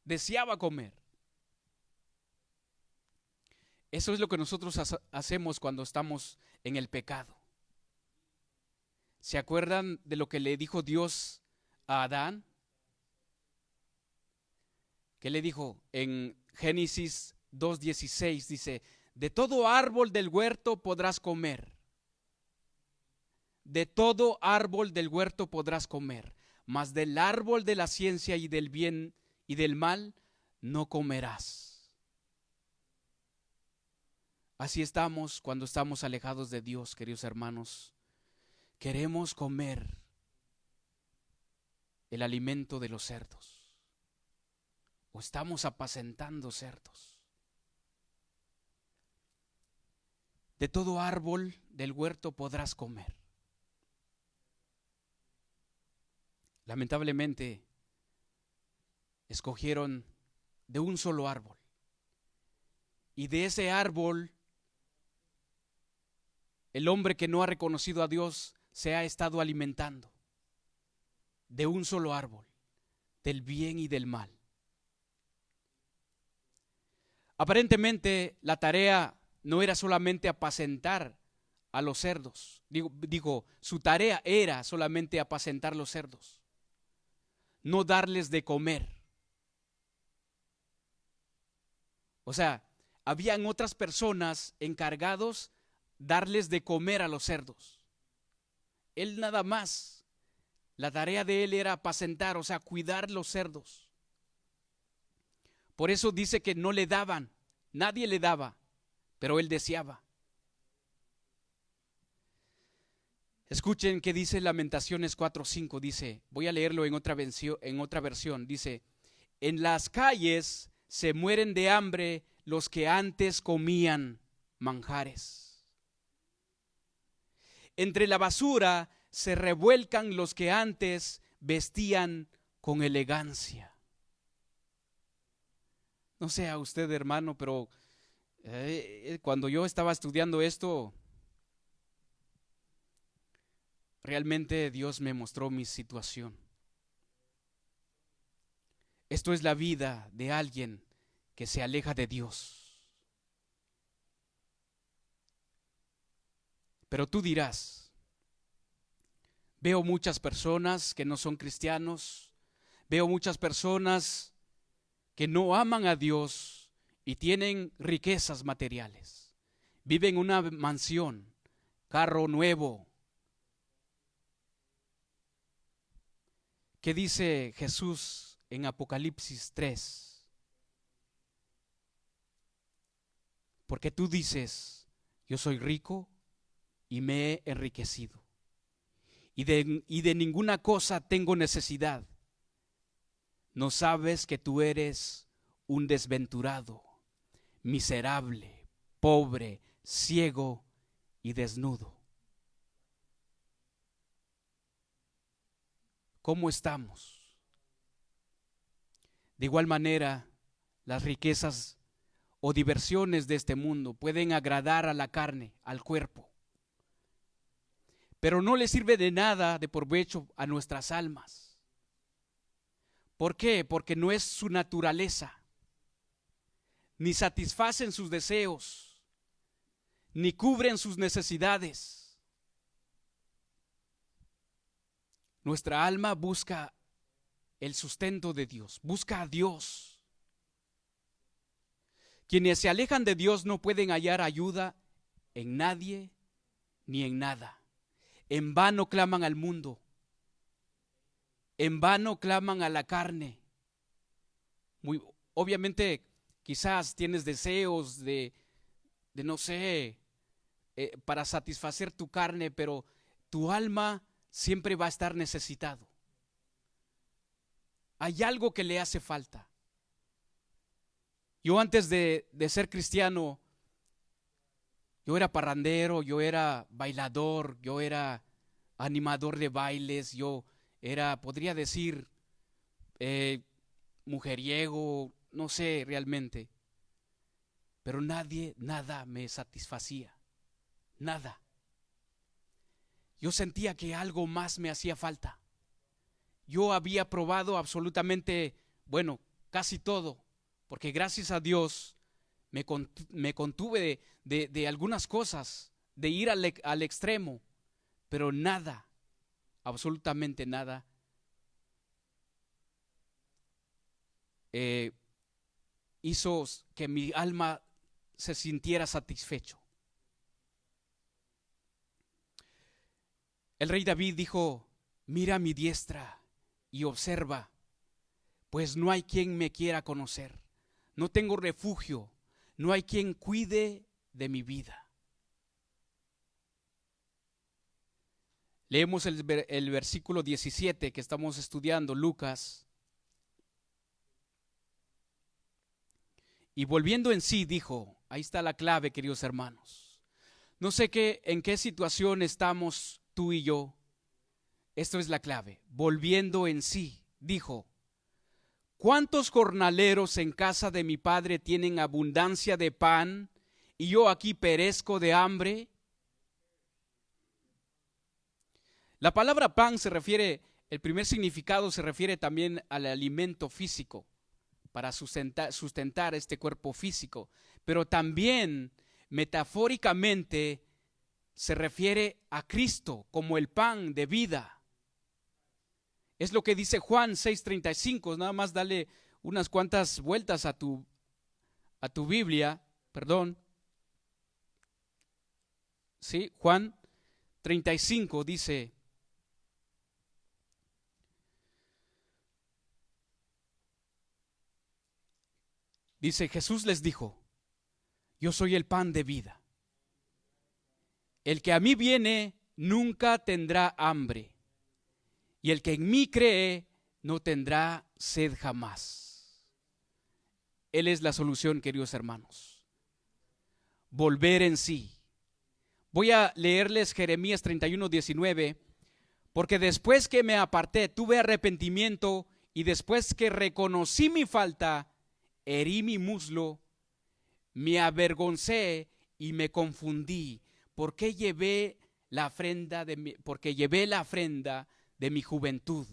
Deseaba comer. Eso es lo que nosotros hacemos cuando estamos en el pecado. ¿Se acuerdan de lo que le dijo Dios a Adán? ¿Qué le dijo? En Génesis 2:16 dice, de todo árbol del huerto podrás comer. De todo árbol del huerto podrás comer, mas del árbol de la ciencia y del bien y del mal no comerás. Así estamos cuando estamos alejados de Dios, queridos hermanos. Queremos comer el alimento de los cerdos. O estamos apacentando cerdos. De todo árbol del huerto podrás comer. Lamentablemente, escogieron de un solo árbol. Y de ese árbol, el hombre que no ha reconocido a Dios se ha estado alimentando. De un solo árbol, del bien y del mal. Aparentemente, la tarea no era solamente apacentar a los cerdos. Digo, su tarea era solamente apacentar los cerdos. No darles de comer. O sea, habían otras personas encargados darles de comer a los cerdos. Él nada más, la tarea de él era apacentar, o sea, cuidar los cerdos. Por eso dice que no le daban, nadie le daba, pero él deseaba. Escuchen qué dice Lamentaciones 4:5, dice, voy a leerlo en otra versión, dice, en las calles se mueren de hambre los que antes comían manjares. Entre la basura se revuelcan los que antes vestían con elegancia. No sé a usted, hermano, pero cuando yo estaba estudiando esto, realmente Dios me mostró mi situación. Esto es la vida de alguien que se aleja de Dios. Pero tú dirás, veo muchas personas que no son cristianos, veo muchas personas que no aman a Dios y tienen riquezas materiales. Viven en una mansión, carro nuevo. ¿Qué dice Jesús en Apocalipsis 3? Porque tú dices, yo soy rico y me he enriquecido, y de ninguna cosa tengo necesidad. ¿No sabes que tú eres un desventurado, miserable, pobre, ciego y desnudo? ¿Cómo estamos? De igual manera, las riquezas o diversiones de este mundo pueden agradar a la carne, al cuerpo, pero no le sirve de nada de provecho a nuestras almas. ¿Por qué? Porque no es su naturaleza, ni satisfacen sus deseos, ni cubren sus necesidades. Nuestra alma busca el sustento de Dios, busca a Dios. Quienes se alejan de Dios no pueden hallar ayuda en nadie ni en nada. En vano claman al mundo. En vano claman a la carne. Obviamente, quizás tienes deseos de no sé, para satisfacer tu carne, pero tu alma siempre va a estar necesitado. Hay algo que le hace falta. Yo antes de ser cristiano, yo era parrandero, yo era bailador, yo era animador de bailes, yo era, podría decir, mujeriego, no sé realmente, pero nada me satisfacía, nada. Yo sentía que algo más me hacía falta. Yo había probado absolutamente, bueno, casi todo, porque gracias a Dios me contuve de algunas cosas, de ir al extremo, pero nada, absolutamente nada, hizo que mi alma se sintiera satisfecho. El rey David dijo: mira mi diestra y observa, pues no hay quien me quiera conocer, no tengo refugio, no hay quien cuide de mi vida. Leemos el versículo 17 que estamos estudiando, Lucas. Y volviendo en sí dijo, ahí está la clave, queridos hermanos. No sé en qué situación estamos tú y yo. Esto es la clave. Volviendo en sí, dijo: ¿cuántos jornaleros en casa de mi padre tienen abundancia de pan y yo aquí perezco de hambre? La palabra pan se refiere, el primer significado se refiere también al alimento físico, para sustentar este cuerpo físico, pero también metafóricamente se refiere a Cristo como el pan de vida. Es lo que dice Juan 6:35, nada más dale unas cuantas vueltas a tu Biblia, perdón. Sí, Juan 35 dice: Jesús les dijo: yo soy el pan de vida. El que a mí viene nunca tendrá hambre, y el que en mí cree no tendrá sed jamás. Él es la solución, queridos hermanos. Volver en sí. Voy a leerles Jeremías 31:19, porque después que me aparté tuve arrepentimiento, y después que reconocí mi falta, herí mi muslo, me avergoncé y me confundí, porque llevé la ofrenda de mi juventud.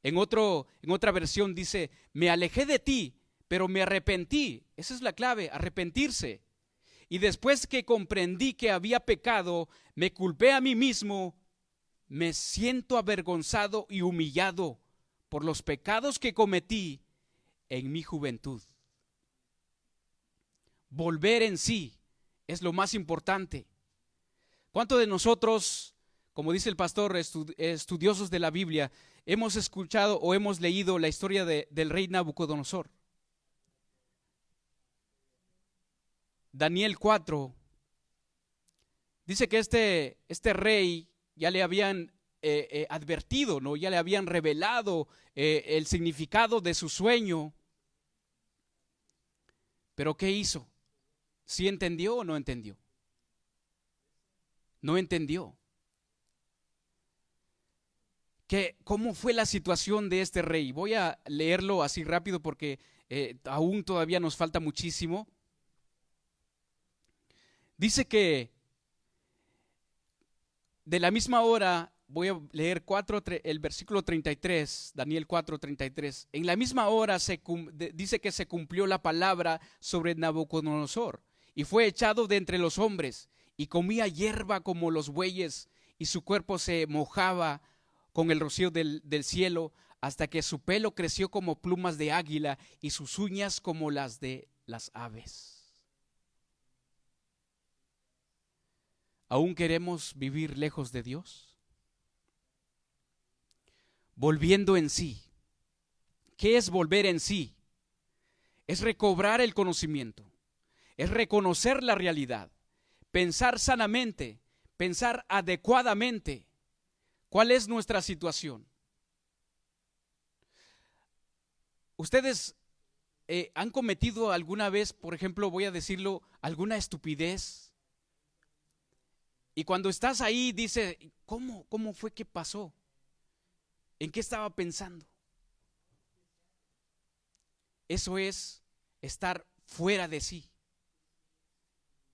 En otra versión dice: me alejé de ti, pero me arrepentí. Esa es la clave, arrepentirse. Y después que comprendí que había pecado, me culpé a mí mismo, me siento avergonzado y humillado por los pecados que cometí en mi juventud. Volver en sí es lo más importante. ¿Cuántos de nosotros, como dice el pastor, estudiosos de la Biblia, hemos escuchado o hemos leído la historia del rey Nabucodonosor? Daniel 4 dice que este rey ya le habían advertido, ¿no? Ya le habían revelado el significado de su sueño. ¿Pero qué hizo? ¿Sí entendió o no entendió? No entendió. ¿Cómo fue la situación de este rey? Voy a leerlo así rápido porque aún todavía nos falta muchísimo. Dice que de la misma hora, voy a leer el versículo 33, Daniel 4:33. En la misma hora dice que se cumplió la palabra sobre Nabucodonosor, y fue echado de entre los hombres, y comía hierba como los bueyes, y su cuerpo se mojaba con el rocío del cielo, hasta que su pelo creció como plumas de águila, y sus uñas como las de las aves. ¿Aún queremos vivir lejos de Dios? Volviendo en sí. ¿Qué es volver en sí? Es recobrar el conocimiento, es reconocer la realidad, pensar sanamente, pensar adecuadamente. ¿Cuál es nuestra situación? ¿Ustedes han cometido alguna vez, por ejemplo, voy a decirlo, alguna estupidez? Y cuando estás ahí, dice, ¿cómo fue que pasó? ¿En qué estaba pensando? eso es estar fuera de sí.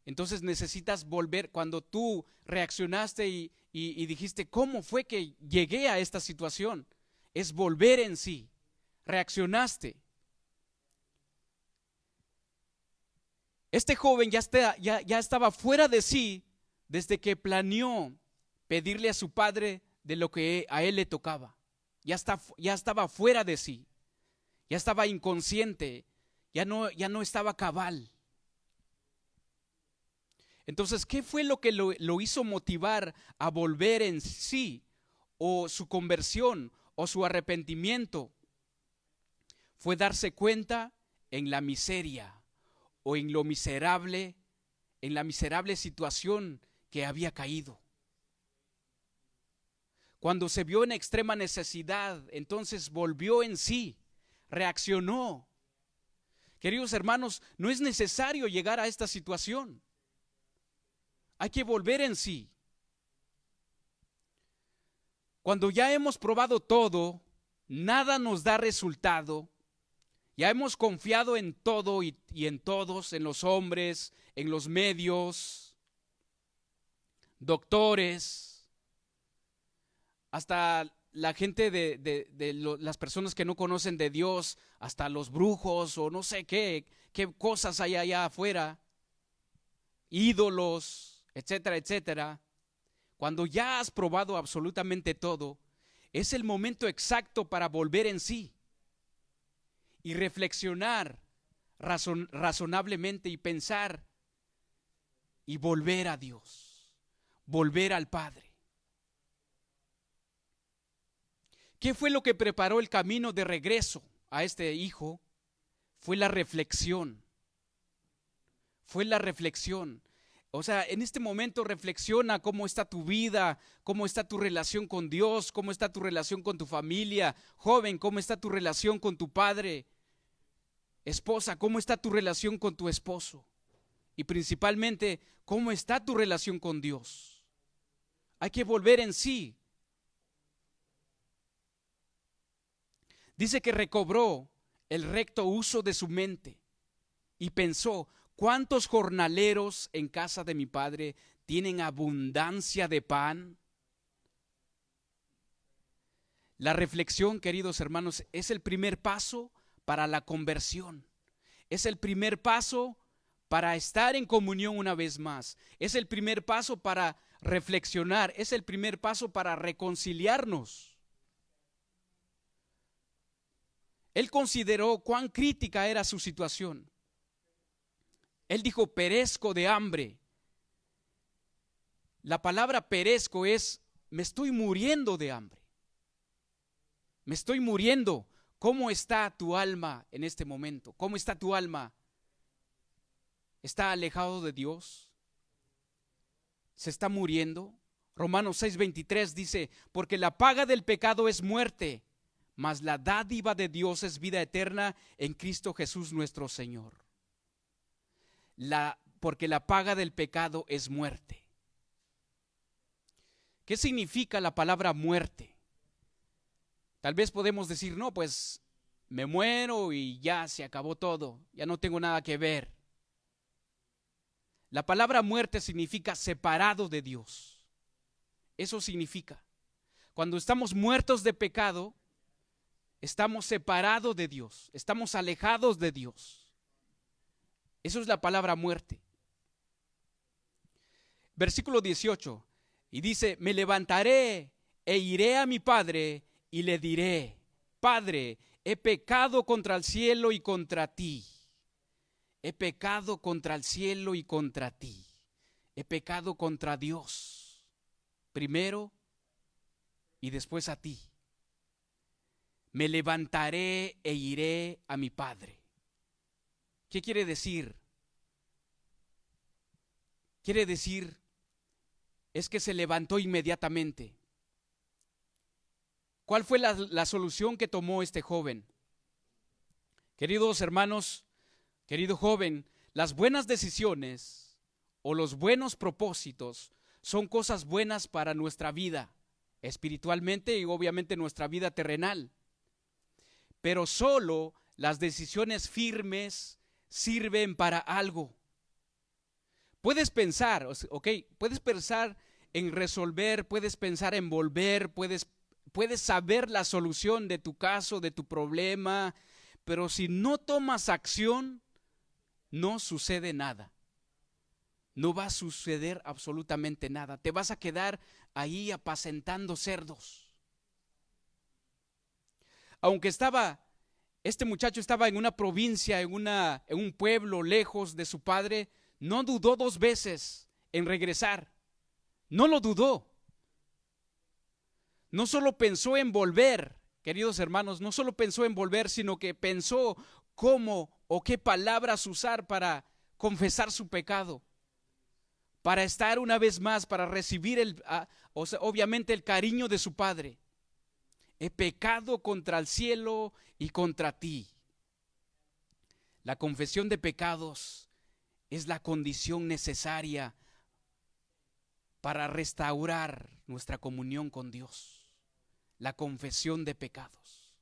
Entonces necesitas volver, cuando tú reaccionaste y dijiste, ¿cómo fue que llegué a esta situación? Es volver en sí, reaccionaste. Este joven ya estaba fuera de sí desde que planeó pedirle a su padre de lo que a él le tocaba. Ya estaba fuera de sí, ya estaba inconsciente, ya no estaba cabal. Entonces, ¿qué fue lo que lo hizo motivar a volver en sí? O su conversión, o su arrepentimiento. Fue darse cuenta en la miseria, o en lo miserable, en la miserable situación que había caído. Cuando se vio en extrema necesidad, entonces volvió en sí, reaccionó. Queridos hermanos, no es necesario llegar a esta situación. Hay que volver en sí. Cuando ya hemos probado todo, nada nos da resultado, ya hemos confiado en todo y en todos, en los hombres, en los medios, doctores, hasta la gente las personas que no conocen de Dios, hasta los brujos o no sé qué cosas hay allá afuera, ídolos, etcétera, etcétera. Cuando ya has probado absolutamente todo, es el momento exacto para volver en sí y reflexionar razonablemente y pensar y volver a Dios, volver al Padre. ¿Qué fue lo que preparó el camino de regreso a este hijo? Fue la reflexión. Fue la reflexión. O sea, en este momento reflexiona cómo está tu vida, cómo está tu relación con Dios, cómo está tu relación con tu familia. Joven, cómo está tu relación con tu padre. Esposa, cómo está tu relación con tu esposo. Y principalmente, cómo está tu relación con Dios. Hay que volver en sí. Dice que recobró el recto uso de su mente y pensó, ¿cuántos jornaleros en casa de mi padre tienen abundancia de pan? La reflexión, queridos hermanos, es el primer paso para la conversión. Es el primer paso para estar en comunión una vez más. Es el primer paso para reflexionar. Es el primer paso para reconciliarnos. Él consideró cuán crítica era su situación. Él dijo, perezco de hambre. La palabra perezco es, me estoy muriendo de hambre. Me estoy muriendo. ¿Cómo está tu alma en este momento? ¿Cómo está tu alma? ¿Está alejado de Dios? ¿Se está muriendo? Romanos 6:23 dice, porque la paga del pecado es muerte, mas la dádiva de Dios es vida eterna en Cristo Jesús nuestro Señor. Porque la paga del pecado es muerte. ¿Qué significa la palabra muerte? Tal vez podemos decir, no, pues me muero y ya se acabó todo, ya no tengo nada que ver. La palabra muerte significa separado de Dios. Eso significa. Cuando estamos muertos de pecado, estamos separados de Dios, estamos alejados de Dios. Eso es la palabra muerte. Versículo 18, y dice, me levantaré e iré a mi padre y le diré, Padre, he pecado contra el cielo y contra ti. He pecado contra el cielo y contra ti. He pecado contra Dios, primero y después a ti. Me levantaré e iré a mi padre. ¿Qué quiere decir? Quiere decir, es que se levantó inmediatamente. ¿Cuál fue la solución que tomó este joven? Queridos hermanos, querido joven, las buenas decisiones o los buenos propósitos son cosas buenas para nuestra vida, espiritualmente y obviamente nuestra vida terrenal. Pero solo las decisiones firmes sirven para algo. Puedes pensar, puedes pensar en resolver, puedes pensar en volver, puedes saber la solución de tu caso, de tu problema, pero si no tomas acción, no sucede nada. No va a suceder absolutamente nada. Te vas a quedar ahí apacentando cerdos. Aunque este muchacho estaba en una provincia, en un pueblo lejos de su padre, no dudó 2 veces en regresar. No lo dudó. No solo pensó en volver, queridos hermanos, no solo pensó en volver, sino que pensó cómo o qué palabras usar para confesar su pecado, para estar una vez más, para recibir obviamente el cariño de su padre. He pecado contra el cielo y contra ti. La confesión de pecados es la condición necesaria para restaurar nuestra comunión con Dios. La confesión de pecados.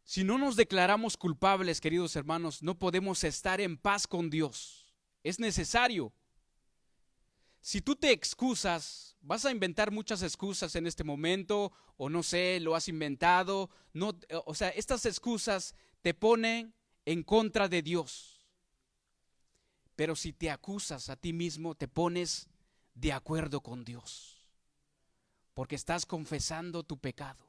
Si no nos declaramos culpables, queridos hermanos, no podemos estar en paz con Dios. Es necesario. Si tú te excusas, vas a inventar muchas excusas en este momento, o no sé, lo has inventado. No, estas excusas te ponen en contra de Dios. Pero si te acusas a ti mismo, te pones de acuerdo con Dios, porque estás confesando tu pecado.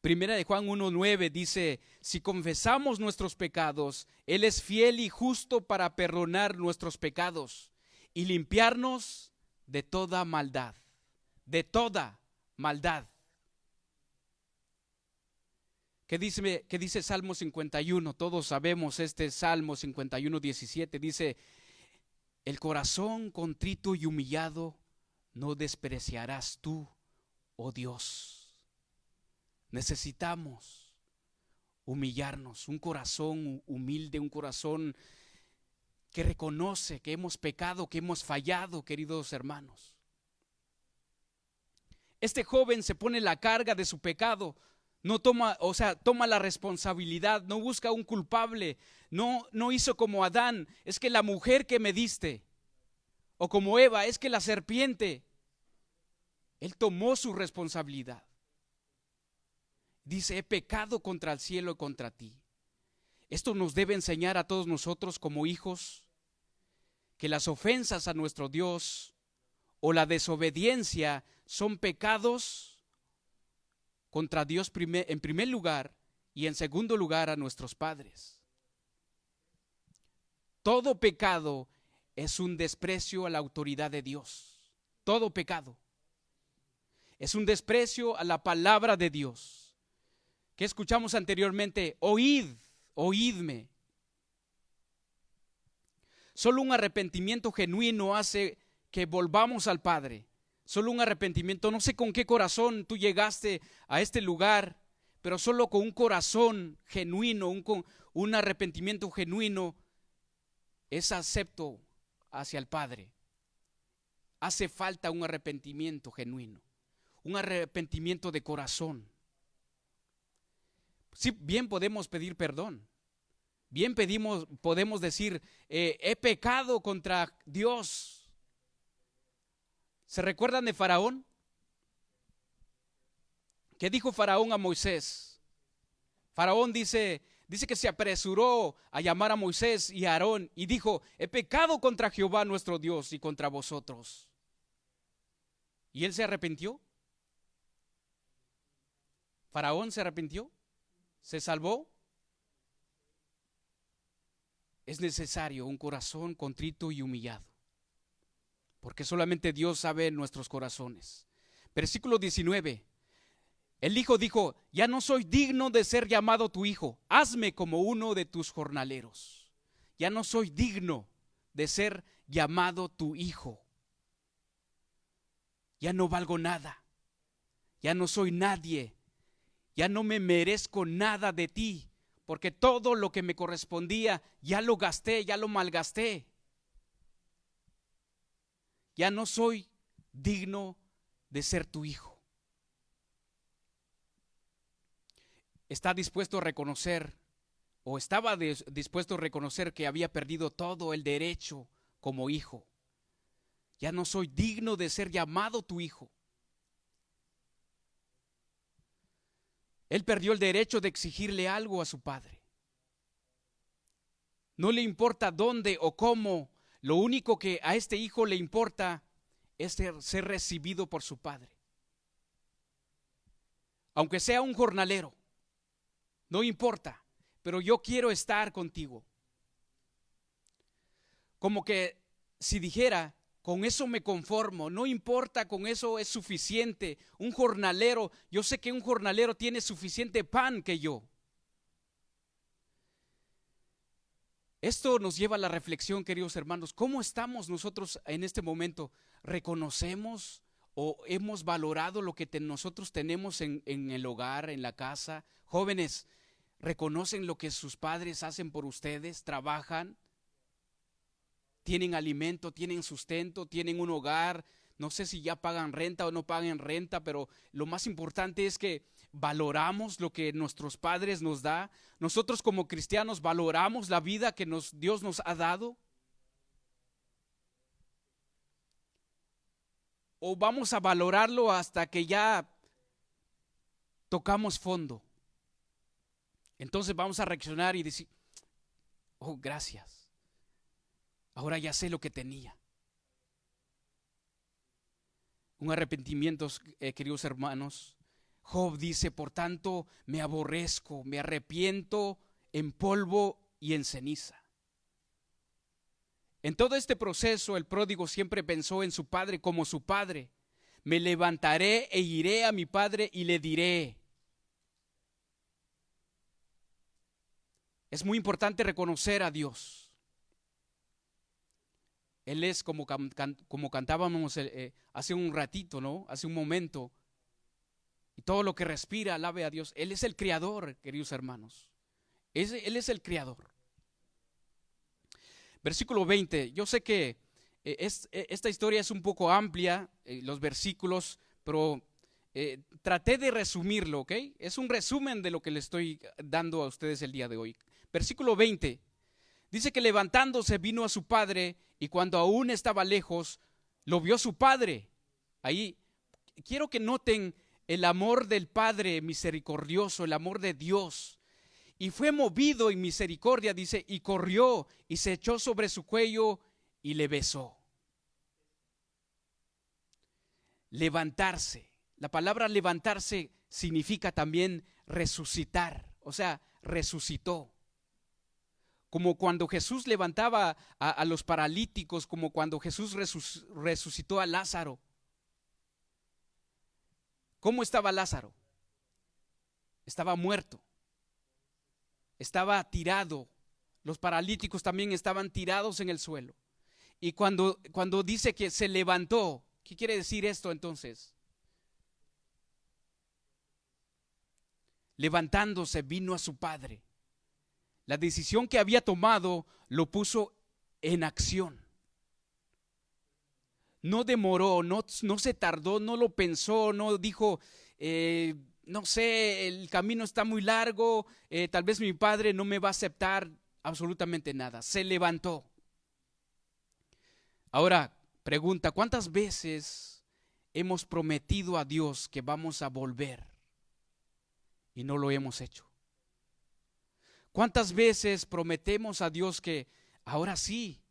Primera de Juan 1:9 dice: si confesamos nuestros pecados, Él es fiel y justo para perdonar nuestros pecados y limpiarnos de toda maldad. De toda maldad. ¿Qué dice Salmo 51? Todos sabemos este Salmo 51:17. Dice: el corazón contrito y humillado no despreciarás tú, oh Dios. Necesitamos humillarnos, un corazón humilde, un corazón que reconoce que hemos pecado, que hemos fallado, queridos hermanos. Este joven se pone la carga de su pecado. No toma la responsabilidad, no busca un culpable, no hizo como Adán: es que la mujer que me diste, o como Eva: es que la serpiente. Él tomó su responsabilidad. Dice: he pecado contra el cielo y contra ti. Esto nos debe enseñar a todos nosotros como hijos que las ofensas a nuestro Dios o la desobediencia son pecados contra Dios en primer lugar, y en segundo lugar a nuestros padres. Todo pecado es un desprecio a la autoridad de Dios. Todo pecado es un desprecio a la palabra de Dios. ¿Qué escuchamos anteriormente? Oídme. Solo un arrepentimiento genuino hace que volvamos al Padre. Solo un arrepentimiento. No sé con qué corazón tú llegaste a este lugar, pero solo con un corazón genuino, un arrepentimiento genuino, es acepto hacia el Padre. Hace falta un arrepentimiento genuino, un arrepentimiento de corazón. Sí, bien podemos pedir perdón. Bien podemos decir: he pecado contra Dios. ¿Se recuerdan de Faraón? ¿Qué dijo Faraón a Moisés? Faraón dice que se apresuró a llamar a Moisés y a Aarón y dijo: he pecado contra Jehová nuestro Dios y contra vosotros. ¿Y él se arrepintió? ¿Faraón se arrepintió? ¿Se salvó? Es necesario un corazón contrito y humillado, porque solamente Dios sabe nuestros corazones. Versículo 19. El hijo dijo: ya no soy digno de ser llamado tu hijo, hazme como uno de tus jornaleros. Ya no soy digno de ser llamado tu hijo. Ya no valgo nada. Ya no soy nadie. Ya no me merezco nada de ti, porque todo lo que me correspondía ya lo gasté, ya lo malgasté. Ya no soy digno de ser tu hijo. está dispuesto a reconocer, o estaba dispuesto a reconocer que había perdido todo el derecho como hijo. Ya no soy digno de ser llamado tu hijo. Él perdió el derecho de exigirle algo a su padre. No le importa dónde o cómo, lo único que a este hijo le importa es ser recibido por su padre. Aunque sea un jornalero, no importa, pero yo quiero estar contigo. Como que si dijera, con eso me conformo, no importa, con eso es suficiente. Un jornalero, yo sé que un jornalero tiene suficiente pan que yo. Esto nos lleva a la reflexión, queridos hermanos, ¿cómo estamos nosotros en este momento? ¿Reconocemos o hemos valorado lo que nosotros tenemos en el hogar, en la casa? Jóvenes, ¿reconocen lo que sus padres hacen por ustedes? ¿Trabajan? ¿Tienen alimento? ¿Tienen sustento? ¿Tienen un hogar? No sé si ya pagan renta o no pagan renta, pero lo más importante es que valoramos lo que nuestros padres nos da. Nosotros como cristianos valoramos la vida que Dios nos ha dado. ¿O vamos a valorarlo hasta que ya tocamos fondo? Entonces vamos a reaccionar y decir, oh, gracias. Ahora ya sé lo que tenía. Un arrepentimiento, queridos hermanos. Job dice, por tanto, me aborrezco, me arrepiento en polvo y en ceniza. En todo este proceso, el pródigo siempre pensó en su padre como su padre. Me levantaré e iré a mi padre y le diré. Es muy importante reconocer a Dios. Él es como cantábamos hace un ratito, ¿no? Hace un momento. Y todo lo que respira, alabe a Dios. Él es el creador, queridos hermanos. Él es el creador. Versículo 20. Yo sé que esta historia es un poco amplia, los versículos, pero traté de resumirlo, ¿ok? Es un resumen de lo que le estoy dando a ustedes el día de hoy. Versículo 20. Dice que levantándose vino a su padre y cuando aún estaba lejos, lo vio su padre. Ahí quiero que noten el amor del Padre misericordioso, el amor de Dios. Y fue movido en misericordia, dice, y corrió y se echó sobre su cuello y le besó. Levantarse. La palabra levantarse significa también resucitar, o sea, resucitó. Como cuando Jesús levantaba a los paralíticos, como cuando Jesús resucitó a Lázaro. ¿Cómo estaba Lázaro? Estaba muerto. Estaba tirado. Los paralíticos también estaban tirados en el suelo. Y cuando dice que se levantó, ¿qué quiere decir esto entonces? Levantándose vino a su padre. La decisión que había tomado lo puso en acción. No demoró, no se tardó, no lo pensó, no dijo, no sé, el camino está muy largo, tal vez mi padre no me va a aceptar absolutamente nada. Se levantó. Ahora, pregunta, ¿cuántas veces hemos prometido a Dios que vamos a volver y no lo hemos hecho? ¿Cuántas veces prometemos a Dios que ahora sí,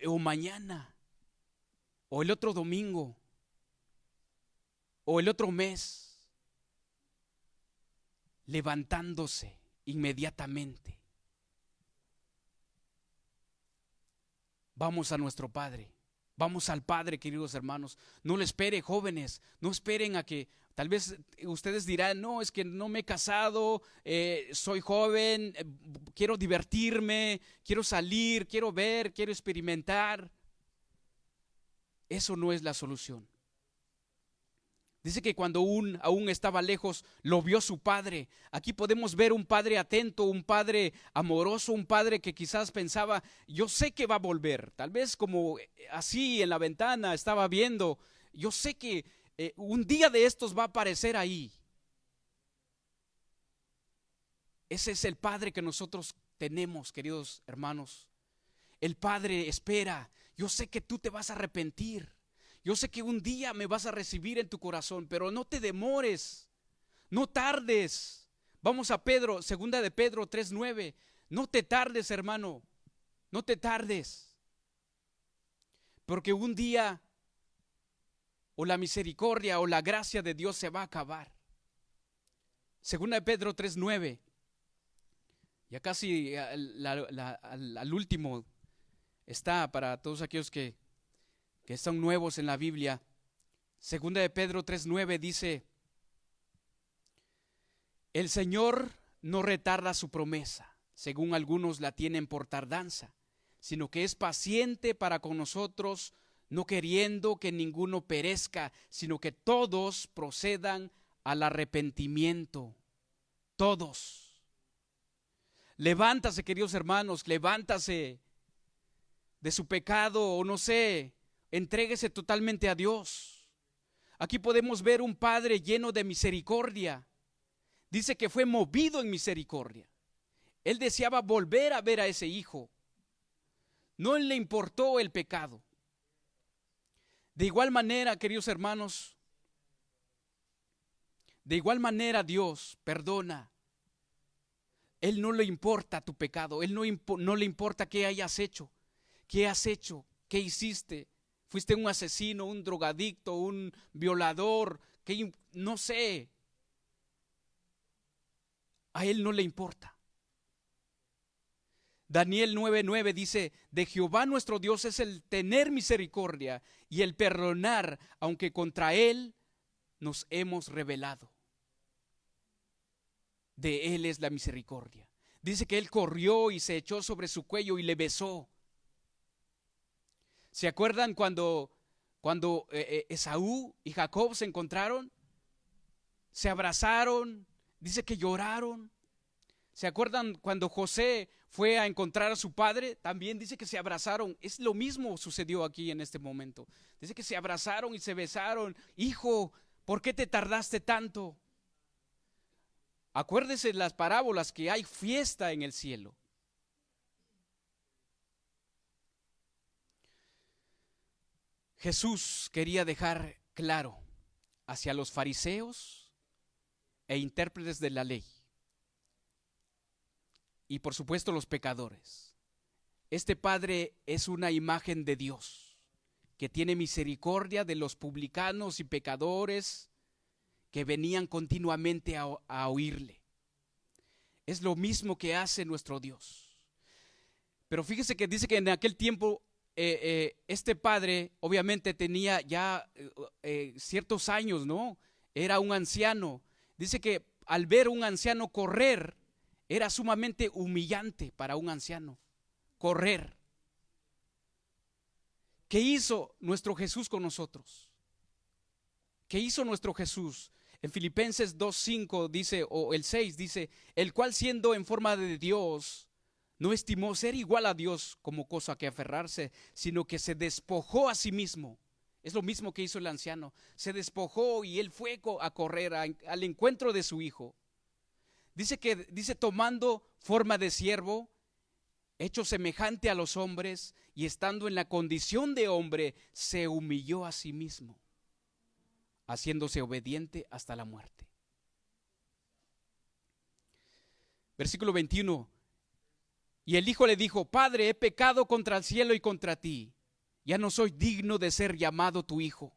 o mañana, o el otro domingo, o el otro mes, levantándose inmediatamente? Vamos a nuestro Padre. Vamos al Padre, queridos hermanos. No lo espere, jóvenes. No esperen a que, tal vez ustedes dirán, no, es que no me he casado, soy joven, quiero divertirme, quiero salir, quiero ver, quiero experimentar. Eso no es la solución. Dice que cuando aún estaba lejos, lo vio su padre. Aquí podemos ver un padre atento, un padre amoroso, un padre que quizás pensaba, yo sé que va a volver. Tal vez como así en la ventana estaba viendo, yo sé que un día de estos va a aparecer ahí. Ese es el Padre que nosotros tenemos, queridos hermanos. El Padre espera. Yo sé que tú te vas a arrepentir. Yo sé que un día me vas a recibir en tu corazón, pero no te demores. No tardes. Vamos a Pedro, segunda de Pedro 3:9. No te tardes, hermano. No te tardes. Porque un día o la misericordia o la gracia de Dios se va a acabar. Segunda de Pedro 3:9. Ya casi al último está para todos aquellos que son nuevos en la Biblia. Segunda de Pedro 3:9 dice: el Señor no retarda su promesa, según algunos la tienen por tardanza, sino que es paciente para con nosotros, no queriendo que ninguno perezca, sino que todos procedan al arrepentimiento. Todos. Levántase, queridos hermanos, levántase de su pecado, o no sé, entréguese totalmente a Dios. Aquí podemos ver un Padre lleno de misericordia. Dice que fue movido en misericordia. Él deseaba volver a ver a ese hijo. No le importó el pecado. De igual manera, queridos hermanos, de igual manera Dios perdona. Él no le importa tu pecado. Él no le importa qué hayas hecho. ¿Qué has hecho? ¿Qué hiciste? ¿Fuiste un asesino, un drogadicto, un violador? No sé. A Él no le importa. Daniel 9:9 dice: de Jehová nuestro Dios es el tener misericordia y el perdonar, aunque contra Él nos hemos rebelado. De Él es la misericordia. Dice que Él corrió y se echó sobre su cuello y le besó. ¿Se acuerdan cuando Esaú y Jacob se encontraron? Se abrazaron, dice que lloraron. ¿Se acuerdan cuando José fue a encontrar a su padre? También dice que se abrazaron. Es lo mismo sucedió aquí en este momento. Dice que se abrazaron y se besaron. Hijo, ¿por qué te tardaste tanto? Acuérdese las parábolas que hay fiesta en el cielo. Jesús quería dejar claro hacia los fariseos e intérpretes de la ley, y por supuesto los pecadores. Este Padre es una imagen de Dios, que tiene misericordia de los publicanos y pecadores que venían continuamente a oírle. Es lo mismo que hace nuestro Dios. Pero fíjese que dice que en aquel tiempo este padre obviamente tenía ya ciertos años, ¿no? Era un anciano. Dice que al ver un anciano correr, era sumamente humillante para un anciano. Correr. ¿Qué hizo nuestro Jesús con nosotros? ¿Qué hizo nuestro Jesús? En Filipenses 2:5 dice, o el 6 dice: el cual siendo en forma de Dios, no estimó ser igual a Dios como cosa que aferrarse, sino que se despojó a sí mismo. Es lo mismo que hizo el anciano. Se despojó y él fue a correr al encuentro de su hijo. Dice tomando forma de siervo, hecho semejante a los hombres, y estando en la condición de hombre, se humilló a sí mismo, haciéndose obediente hasta la muerte. Versículo 21. Y el hijo le dijo: Padre, he pecado contra el cielo y contra ti. Ya no soy digno de ser llamado tu hijo.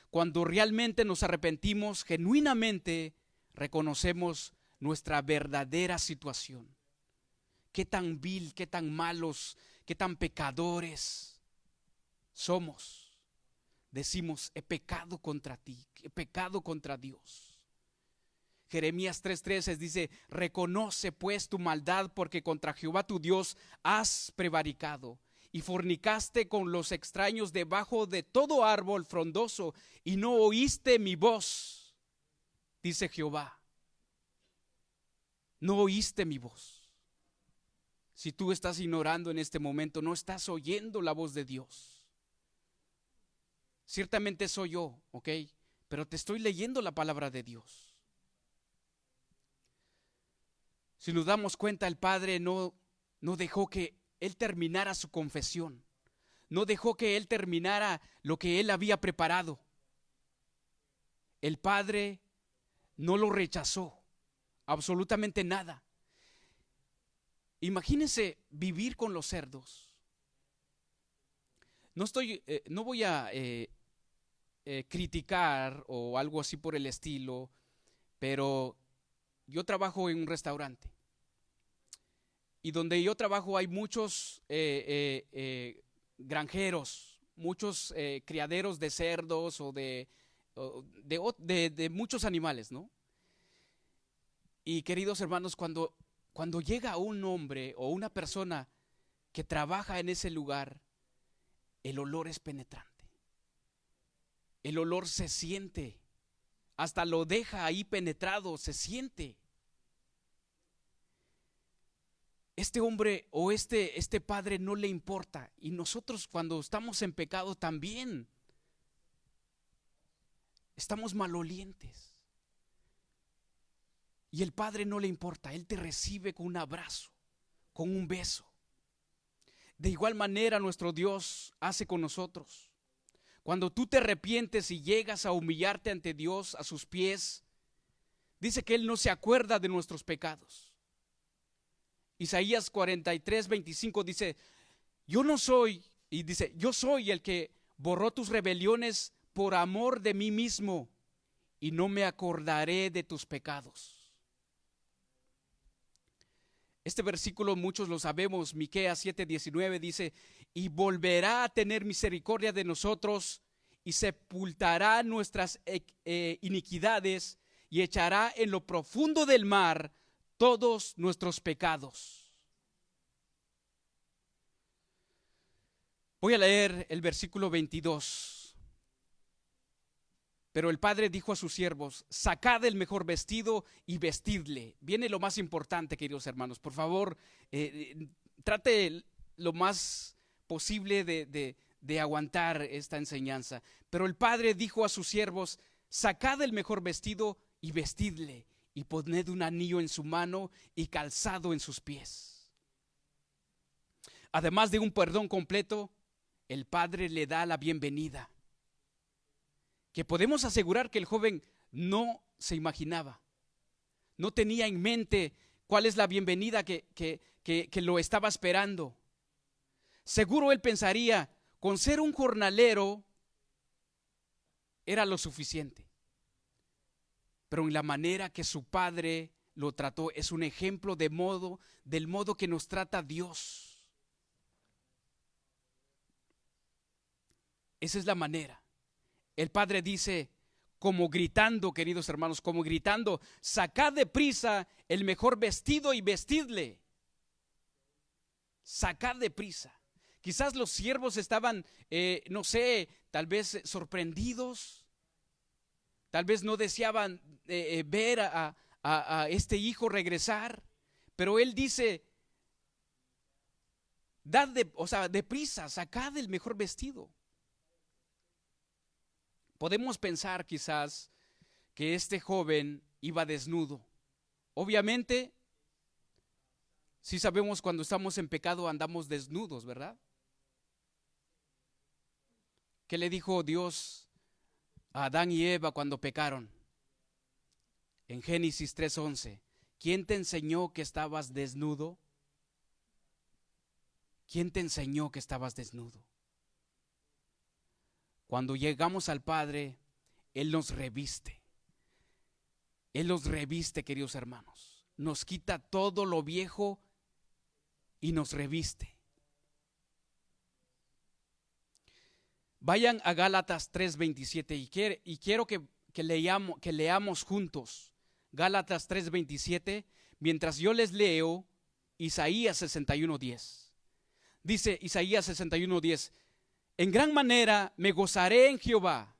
Cuando realmente nos arrepentimos, genuinamente reconocemos nuestra verdadera situación. Qué tan vil, qué tan malos, qué tan pecadores somos. Decimos: he pecado contra ti, he pecado contra Dios. Jeremías 3:13 dice: reconoce pues tu maldad, porque contra Jehová tu Dios has prevaricado y fornicaste con los extraños debajo de todo árbol frondoso, y no oíste mi voz, dice Jehová. No oíste mi voz. Si tú estás ignorando en este momento, no estás oyendo la voz de Dios. Ciertamente soy yo, ¿ok? Pero te estoy leyendo la palabra de Dios. Si nos damos cuenta, el padre no dejó que él terminara su confesión. No dejó que él terminara lo que él había preparado. El padre no lo rechazó, absolutamente nada. Imagínense vivir con los cerdos. No voy a criticar o algo así por el estilo, pero yo trabajo en un restaurante y donde yo trabajo hay muchos granjeros, muchos criaderos de cerdos o de muchos animales, ¿no? Y queridos hermanos, cuando llega un hombre o una persona que trabaja en ese lugar, el olor es penetrante. El olor se siente, hasta lo deja ahí penetrado, se siente. Este hombre o este padre no le importa. Y nosotros cuando estamos en pecado también estamos malolientes. Y el padre no le importa, él te recibe con un abrazo, con un beso. De igual manera nuestro Dios hace con nosotros. Cuando tú te arrepientes y llegas a humillarte ante Dios a sus pies, dice que Él no se acuerda de nuestros pecados. Isaías 43:25 dice, yo soy el que borró tus rebeliones por amor de mí mismo y no me acordaré de tus pecados. Este versículo muchos lo sabemos, Miqueas 7:19 dice, y volverá a tener misericordia de nosotros y sepultará nuestras iniquidades y echará en lo profundo del mar todos nuestros pecados. Voy a leer el versículo 22. Pero el padre dijo a sus siervos, sacad el mejor vestido y vestidle. Viene lo más importante, queridos hermanos. Por favor, trate lo más posible de aguantar esta enseñanza. Pero el padre dijo a sus siervos, sacad el mejor vestido y vestidle, y poned un anillo en su mano y calzado en sus pies. Además de un perdón completo, el padre le da la bienvenida, que podemos asegurar que el joven no se imaginaba, no tenía en mente cuál es la bienvenida que lo estaba esperando. Seguro él pensaría, con ser un jornalero era lo suficiente. Pero en la manera que su padre lo trató es un ejemplo del modo que nos trata Dios. Esa es la manera. El padre dice, como gritando, queridos hermanos, como gritando, sacad de prisa el mejor vestido y vestidle. Sacad de prisa. Quizás los siervos estaban, no sé, tal vez sorprendidos. Tal vez no deseaban ver a este hijo regresar. Pero él dice, deprisa, sacad el mejor vestido. Podemos pensar quizás que este joven iba desnudo. Obviamente, sí sabemos cuando estamos en pecado andamos desnudos, ¿verdad? ¿Qué le dijo Dios a Adán y Eva cuando pecaron? En Génesis 3:11, ¿quién te enseñó que estabas desnudo? ¿Quién te enseñó que estabas desnudo? Cuando llegamos al Padre, Él nos reviste. Él nos reviste, queridos hermanos. Nos quita todo lo viejo y nos reviste. Vayan a Gálatas 3:27 y quiero que leamos juntos Gálatas 3:27 mientras yo les leo Isaías 61:10. Dice Isaías 61:10, en gran manera me gozaré en Jehová,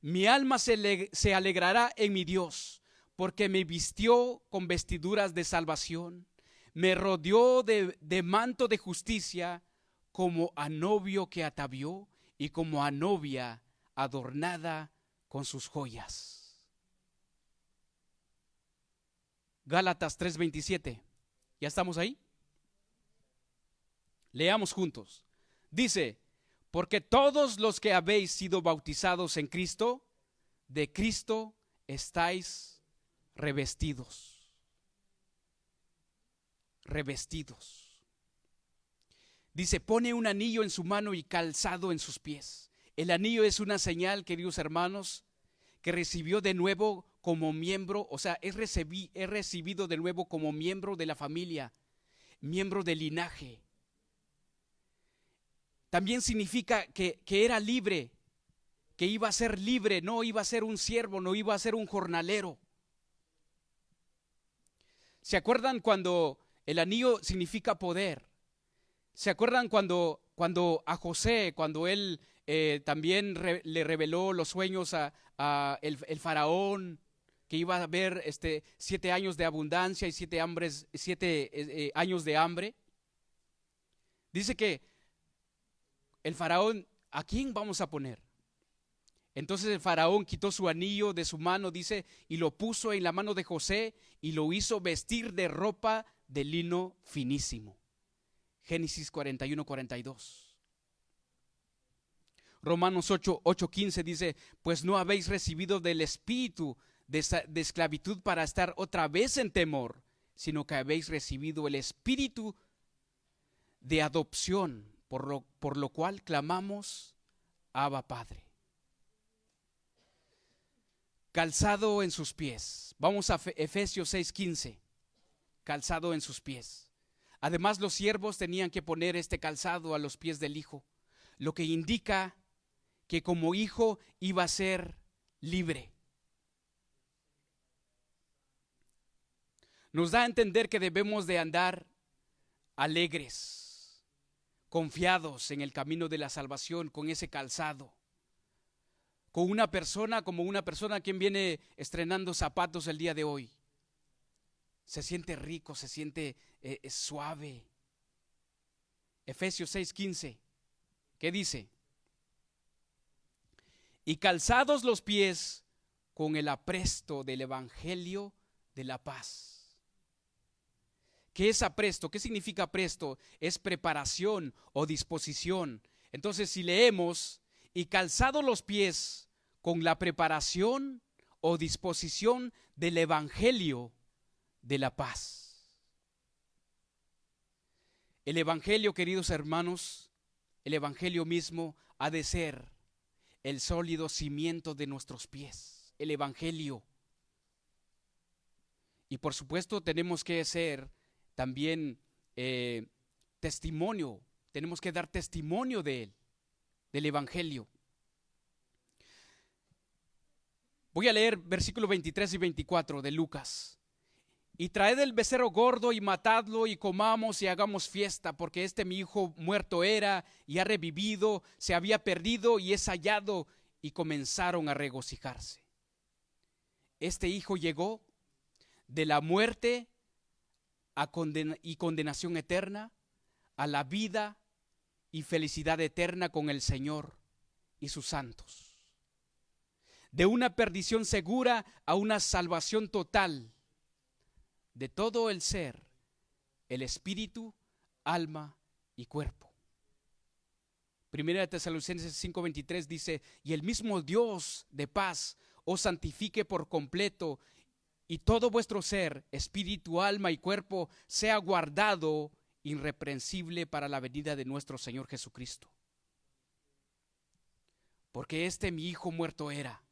mi alma se alegrará en mi Dios, porque me vistió con vestiduras de salvación, me rodeó de manto de justicia, como a novio que atavió y como a novia adornada con sus joyas. Gálatas 3:27. ¿Ya estamos ahí? Leamos juntos. Dice, porque todos los que habéis sido bautizados en Cristo, de Cristo estáis revestidos. Revestidos. Dice, pone un anillo en su mano y calzado en sus pies. El anillo es una señal, queridos hermanos, que recibió de nuevo como miembro, o sea, es recibido de nuevo como miembro de la familia, miembro del linaje. También significa que era libre, que iba a ser libre, no iba a ser un siervo, no iba a ser un jornalero. ¿Se acuerdan cuando el anillo significa poder? ¿Se acuerdan cuando a José, cuando él también le reveló los sueños a el faraón, que iba a haber 7 años de abundancia y 7 años de hambre? Dice que el faraón, ¿a quién vamos a poner? Entonces el faraón quitó su anillo de su mano, dice, y lo puso en la mano de José y lo hizo vestir de ropa de lino finísimo. Génesis 41-42. Romanos 8:15 dice, pues no habéis recibido del espíritu de esclavitud para estar otra vez en temor, sino que habéis recibido el espíritu de adopción, por lo cual clamamos, Abba Padre. Calzado en sus pies. Vamos a Efesios 6:15. Calzado en sus pies. Además, los siervos tenían que poner este calzado a los pies del hijo, lo que indica que como hijo iba a ser libre. Nos da a entender que debemos de andar alegres, confiados en el camino de la salvación con ese calzado. Como una persona quien viene estrenando zapatos el día de hoy. Se siente rico, se siente suave. Efesios 6:15, ¿qué dice? Y calzados los pies con el apresto del evangelio de la paz. ¿Qué es apresto? ¿Qué significa apresto? Es preparación o disposición. Entonces, si leemos, y calzados los pies con la preparación o disposición del evangelio de la paz. El evangelio, queridos hermanos, el evangelio mismo ha de ser el sólido cimiento de nuestros pies, el evangelio. Y por supuesto tenemos que ser también testimonio, tenemos que dar testimonio de él, del evangelio. Voy a leer versículos 23 y 24 de Lucas. Y traed el becerro gordo y matadlo y comamos y hagamos fiesta, porque mi hijo muerto era y ha revivido, se había perdido y es hallado. Y comenzaron a regocijarse. Este hijo llegó de la muerte y condenación eterna a la vida y felicidad eterna con el Señor y sus santos. De una perdición segura a una salvación total de todo el ser, el espíritu, alma y cuerpo. Primera de Tesalonicenses 5:23 dice, y el mismo Dios de paz os santifique por completo, y todo vuestro ser, espíritu, alma y cuerpo, sea guardado irreprensible para la venida de nuestro Señor Jesucristo. Porque mi hijo muerto era,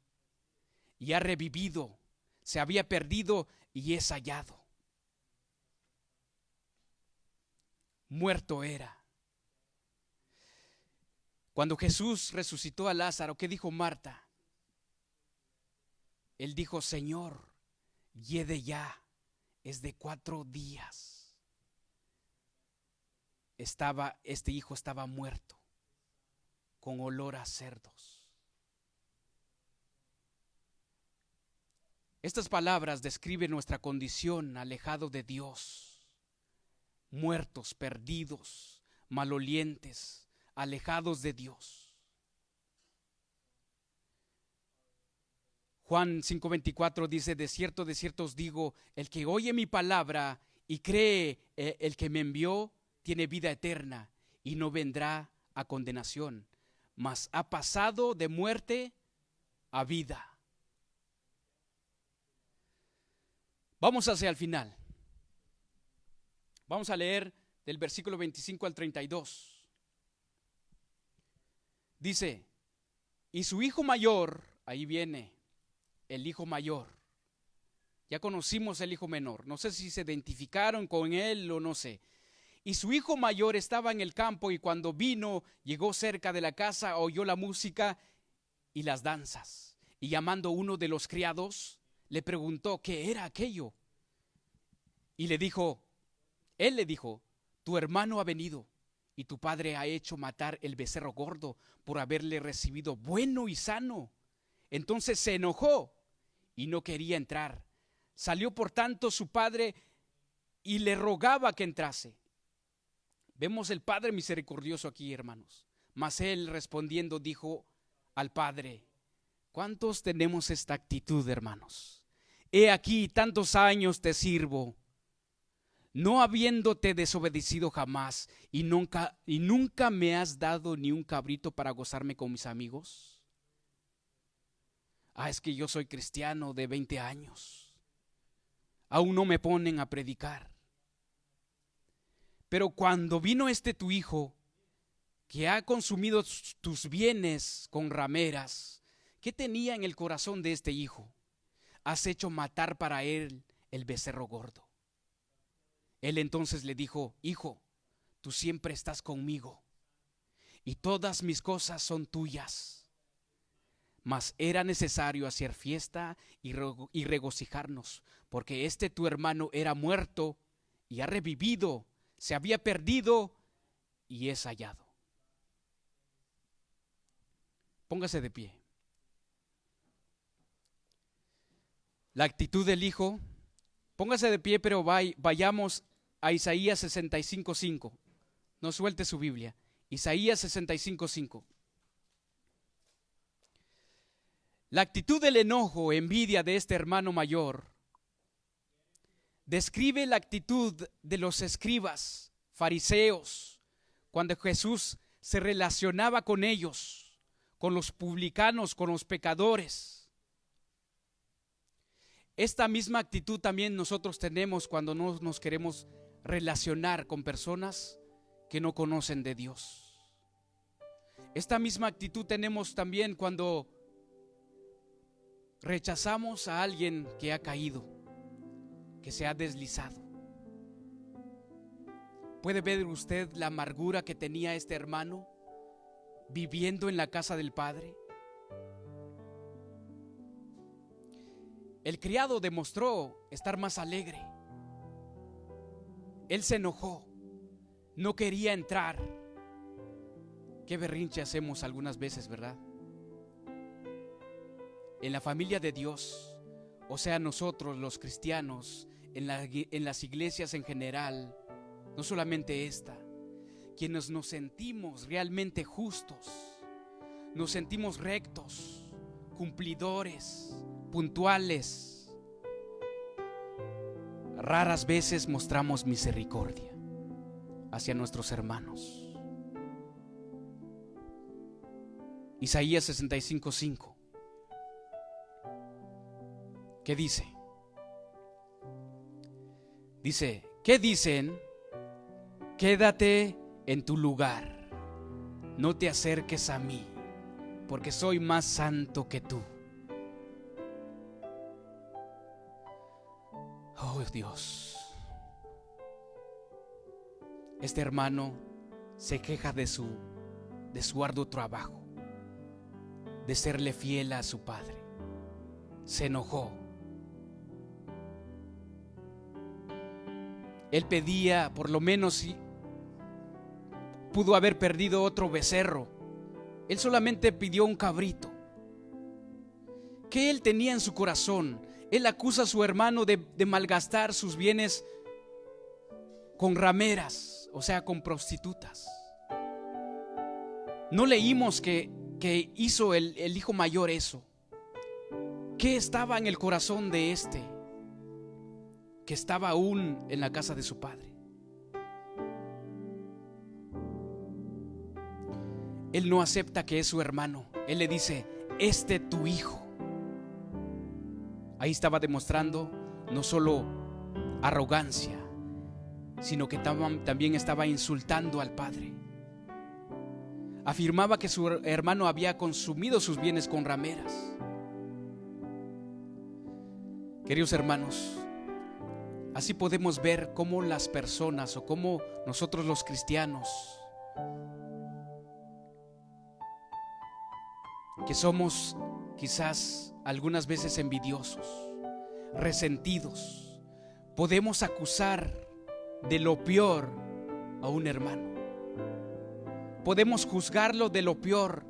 y ha revivido, se había perdido y es hallado. Muerto era. Cuando Jesús resucitó a Lázaro, ¿qué dijo Marta? Él dijo, Señor, yede ya, es de 4 días. Este hijo estaba muerto, con olor a cerdos. Estas palabras describen nuestra condición alejado de Dios, muertos, perdidos, malolientes, alejados de Dios. Juan 5:24 dice, de cierto os digo, el que oye mi palabra y cree el que me envió tiene vida eterna y no vendrá a condenación, mas ha pasado de muerte a vida. Vamos hacia el final. Vamos a leer del versículo 25 al 32. Dice, y su hijo mayor, ahí viene el hijo mayor. Ya conocimos el hijo menor, no sé si se identificaron con él o no sé. Y su hijo mayor estaba en el campo y cuando vino, llegó cerca de la casa, oyó la música y las danzas. Y llamando a uno de los criados, le preguntó qué era aquello. Y él le dijo, tu hermano ha venido y tu padre ha hecho matar el becerro gordo por haberle recibido bueno y sano. Entonces se enojó y no quería entrar. Salió por tanto su padre y le rogaba que entrase. Vemos el Padre misericordioso aquí, hermanos. Mas él respondiendo dijo al Padre, ¿cuántos tenemos esta actitud, hermanos? He aquí tantos años te sirvo, no habiéndote desobedecido jamás, y nunca me has dado ni un cabrito para gozarme con mis amigos. Es que yo soy cristiano de 20 años. Aún no me ponen a predicar. Pero cuando vino tu hijo, que ha consumido tus bienes con rameras, ¿qué tenía en el corazón de este hijo? Has hecho matar para él el becerro gordo. Él entonces le dijo, hijo, tú siempre estás conmigo y todas mis cosas son tuyas. Mas era necesario hacer fiesta y regocijarnos, porque tu hermano era muerto y ha revivido, se había perdido y es hallado. Póngase de pie. La actitud del hijo, póngase de pie, pero vayamos a Isaías 65:5. No suelte su Biblia. Isaías 65:5. La actitud del enojo, envidia de este hermano mayor describe la actitud de los escribas, fariseos, cuando Jesús se relacionaba con ellos, con los publicanos, con los pecadores. Esta misma actitud también nosotros tenemos cuando no nos queremos relacionar con personas que no conocen de Dios. Esta misma actitud tenemos también cuando rechazamos a alguien que ha caído, que se ha deslizado. ¿Puede ver usted la amargura que tenía este hermano viviendo en la casa del Padre? El criado demostró estar más alegre. Él se enojó, no quería entrar. Qué berrinche hacemos algunas veces, ¿verdad? En la familia de Dios, o sea, nosotros los cristianos, en las iglesias en general, no solamente esta, quienes nos sentimos realmente justos, nos sentimos rectos, cumplidores, puntuales, raras veces mostramos misericordia hacia nuestros hermanos. Isaías 65:5. ¿Qué dice? Dice, ¿qué dicen? Quédate en tu lugar, no te acerques a mí, porque soy más santo que tú. Oh Dios, este hermano se queja de su arduo trabajo, de serle fiel a su padre. Se enojó. Él pedía, por lo menos si pudo haber perdido otro becerro, él solamente pidió un cabrito. ¿Qué él tenía en su corazón? Él acusa a su hermano de malgastar sus bienes con rameras, o sea, con prostitutas. No leímos que hizo el hijo mayor eso. ¿Qué estaba en el corazón de que estaba aún en la casa de su padre. Él no acepta que es su hermano. Él le dice: tu hijo. Ahí estaba demostrando no solo arrogancia, sino que también estaba insultando al padre. Afirmaba que su hermano había consumido sus bienes con rameras. Queridos hermanos, así podemos ver cómo las personas, o cómo nosotros los cristianos, que somos quizás algunas veces envidiosos, resentidos, podemos acusar de lo peor a un hermano. Podemos juzgarlo de lo peor,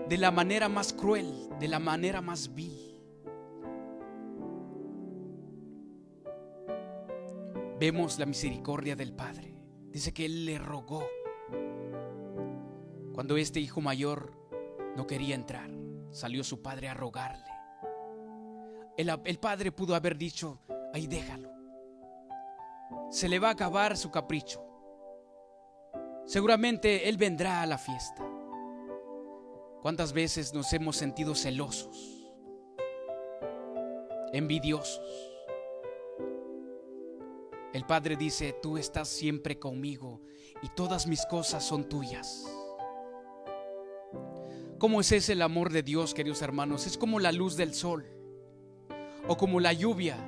de la manera más cruel, de la manera más vil. Vemos la misericordia del Padre. Dice que Él le rogó cuando este hijo mayor no quería entrar. Salió su padre a rogarle. El padre pudo haber dicho: ahí déjalo, se le va a acabar su capricho, seguramente él vendrá a la fiesta. ¿Cuántas veces nos hemos sentido celosos, envidiosos? El Padre dice: tú estás siempre conmigo y todas mis cosas son tuyas. ¿Cómo es ese el amor de Dios, queridos hermanos? Es como la luz del sol o como la lluvia.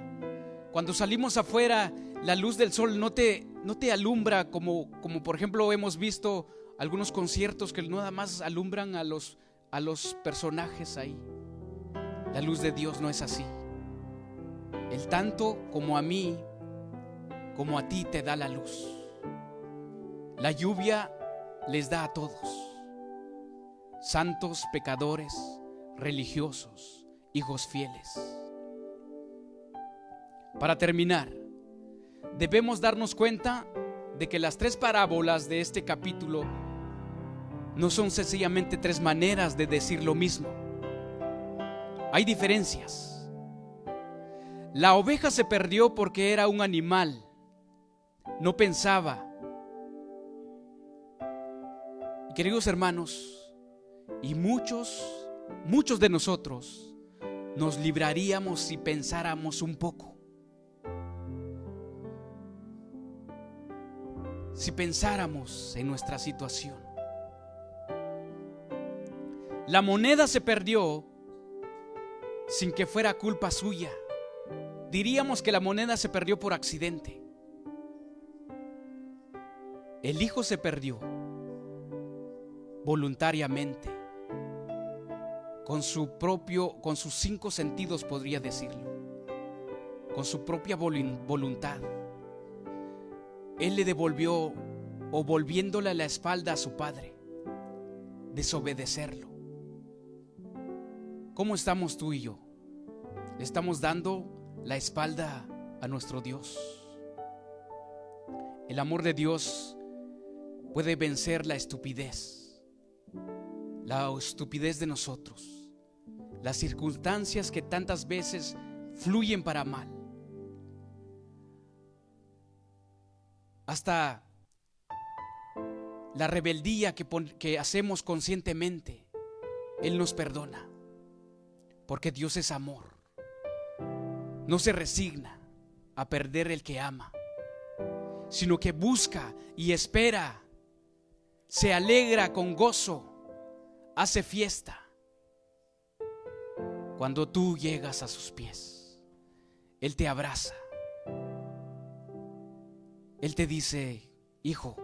Cuando salimos afuera, la luz del sol no te alumbra como por ejemplo hemos visto algunos conciertos que nada más alumbran a los personajes ahí. La luz de Dios no es así. Él tanto como a mí, como a ti te da la luz. La lluvia les da a todos: santos, pecadores, religiosos, hijos fieles. Para terminar, debemos darnos cuenta de que las 3 parábolas de este capítulo no son sencillamente 3 maneras de decir lo mismo. Hay diferencias. La oveja se perdió porque era un animal, no pensaba. Y queridos hermanos, y muchos de nosotros nos libraríamos si pensáramos un poco. Si pensáramos en nuestra situación. La moneda se perdió sin que fuera culpa suya. Diríamos que la moneda se perdió por accidente. El hijo se perdió voluntariamente, con sus 5 sentidos, podría decirlo, con su propia voluntad. Él le devolvió, o volviéndole la espalda a su padre, desobedecerlo. ¿Cómo estamos tú y yo? ¿Le estamos dando la espalda a nuestro Dios? El amor de Dios puede vencer la estupidez de nosotros, las circunstancias que tantas veces fluyen para mal, hasta la rebeldía que hacemos conscientemente. Él nos perdona, porque Dios es amor. No se resigna a perder el que ama, sino que busca y espera, se alegra con gozo, hace fiesta cuando tú llegas a sus pies. Él te abraza. Él te dice: hijo,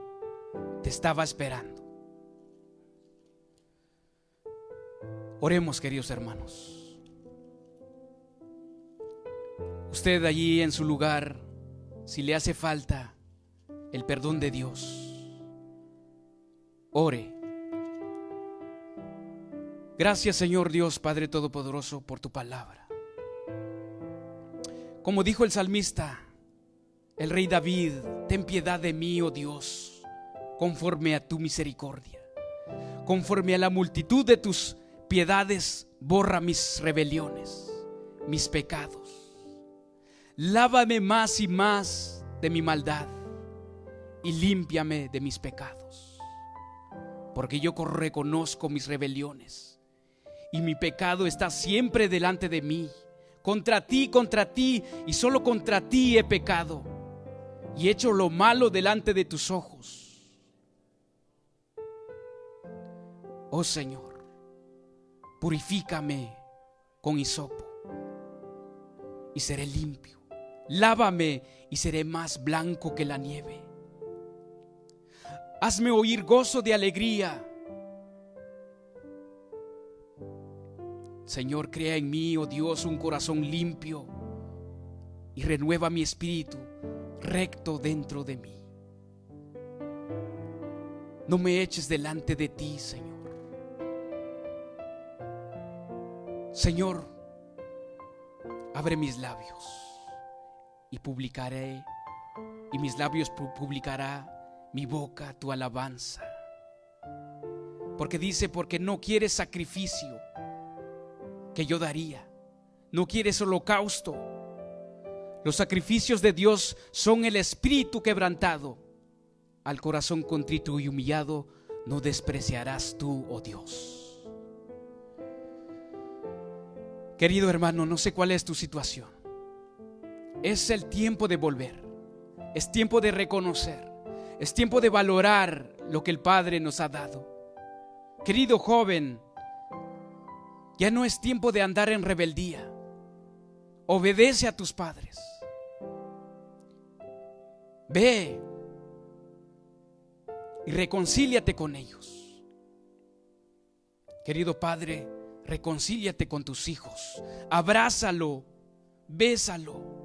te estaba esperando. Oremos, queridos hermanos. Usted allí en su lugar, si le hace falta el perdón de Dios, ore. Gracias, Señor Dios Padre Todopoderoso, por tu palabra. Como dijo el salmista, el rey David: ten piedad de mí, oh Dios, conforme a tu misericordia. Conforme a la multitud de tus piedades, borra mis rebeliones, mis pecados. Lávame más y más de mi maldad y límpiame de mis pecados. Porque yo reconozco mis rebeliones y mi pecado está siempre delante de mí. Contra ti y solo contra ti he pecado y he hecho lo malo delante de tus ojos. Oh Señor, purifícame con hisopo y seré limpio. Lávame y seré más blanco que la nieve. Hazme oír gozo de alegría. Señor, crea en mí, oh Dios, un corazón limpio y renueva mi espíritu recto dentro de mí. No me eches delante de ti, Señor. Señor, abre mis labios y publicaré, y mis labios publicará mi boca tu alabanza. Porque dice, porque no quieres sacrificio que yo daría, no quieres holocausto. Los sacrificios de Dios son el espíritu quebrantado. Al corazón contrito y humillado no despreciarás tú, oh Dios. Querido hermano, no sé cuál es tu situación. Es el tiempo de volver, es tiempo de reconocer, es tiempo de valorar lo que el Padre nos ha dado. Querido joven, ya no es tiempo de andar en rebeldía. Obedece a tus padres. Ve y reconcíliate con ellos. Querido padre, reconcíliate con tus hijos. Abrázalo, bésalo.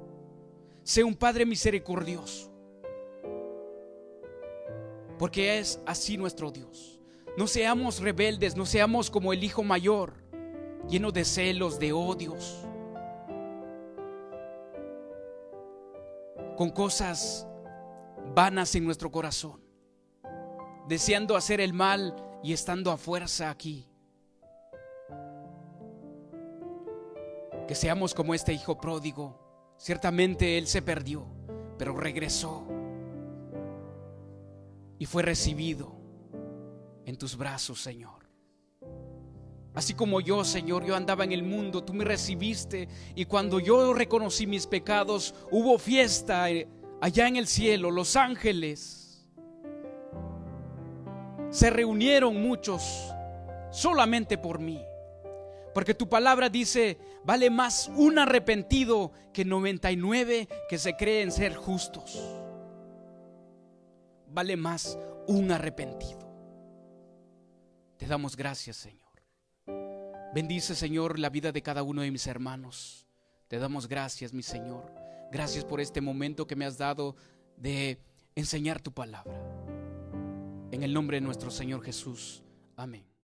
Sé un padre misericordioso, porque es así nuestro Dios. No seamos rebeldes, no seamos como el hijo mayor, lleno de celos, de odios, con cosas vanas en nuestro corazón, deseando hacer el mal y estando a fuerza aquí. Que seamos como este hijo pródigo. Ciertamente él se perdió, pero regresó y fue recibido en tus brazos, Señor. Así como yo, Señor, yo andaba en el mundo, tú me recibiste, y cuando yo reconocí mis pecados, hubo fiesta allá en el cielo. Los ángeles se reunieron, muchos, solamente por mí. Porque tu palabra dice, vale más un arrepentido que 99 que se creen ser justos. Vale más un arrepentido. Te damos gracias, Señor. Bendice, Señor, la vida de cada uno de mis hermanos. Te damos gracias, mi Señor. Gracias por este momento que me has dado de enseñar tu palabra. En el nombre de nuestro Señor Jesús. Amén.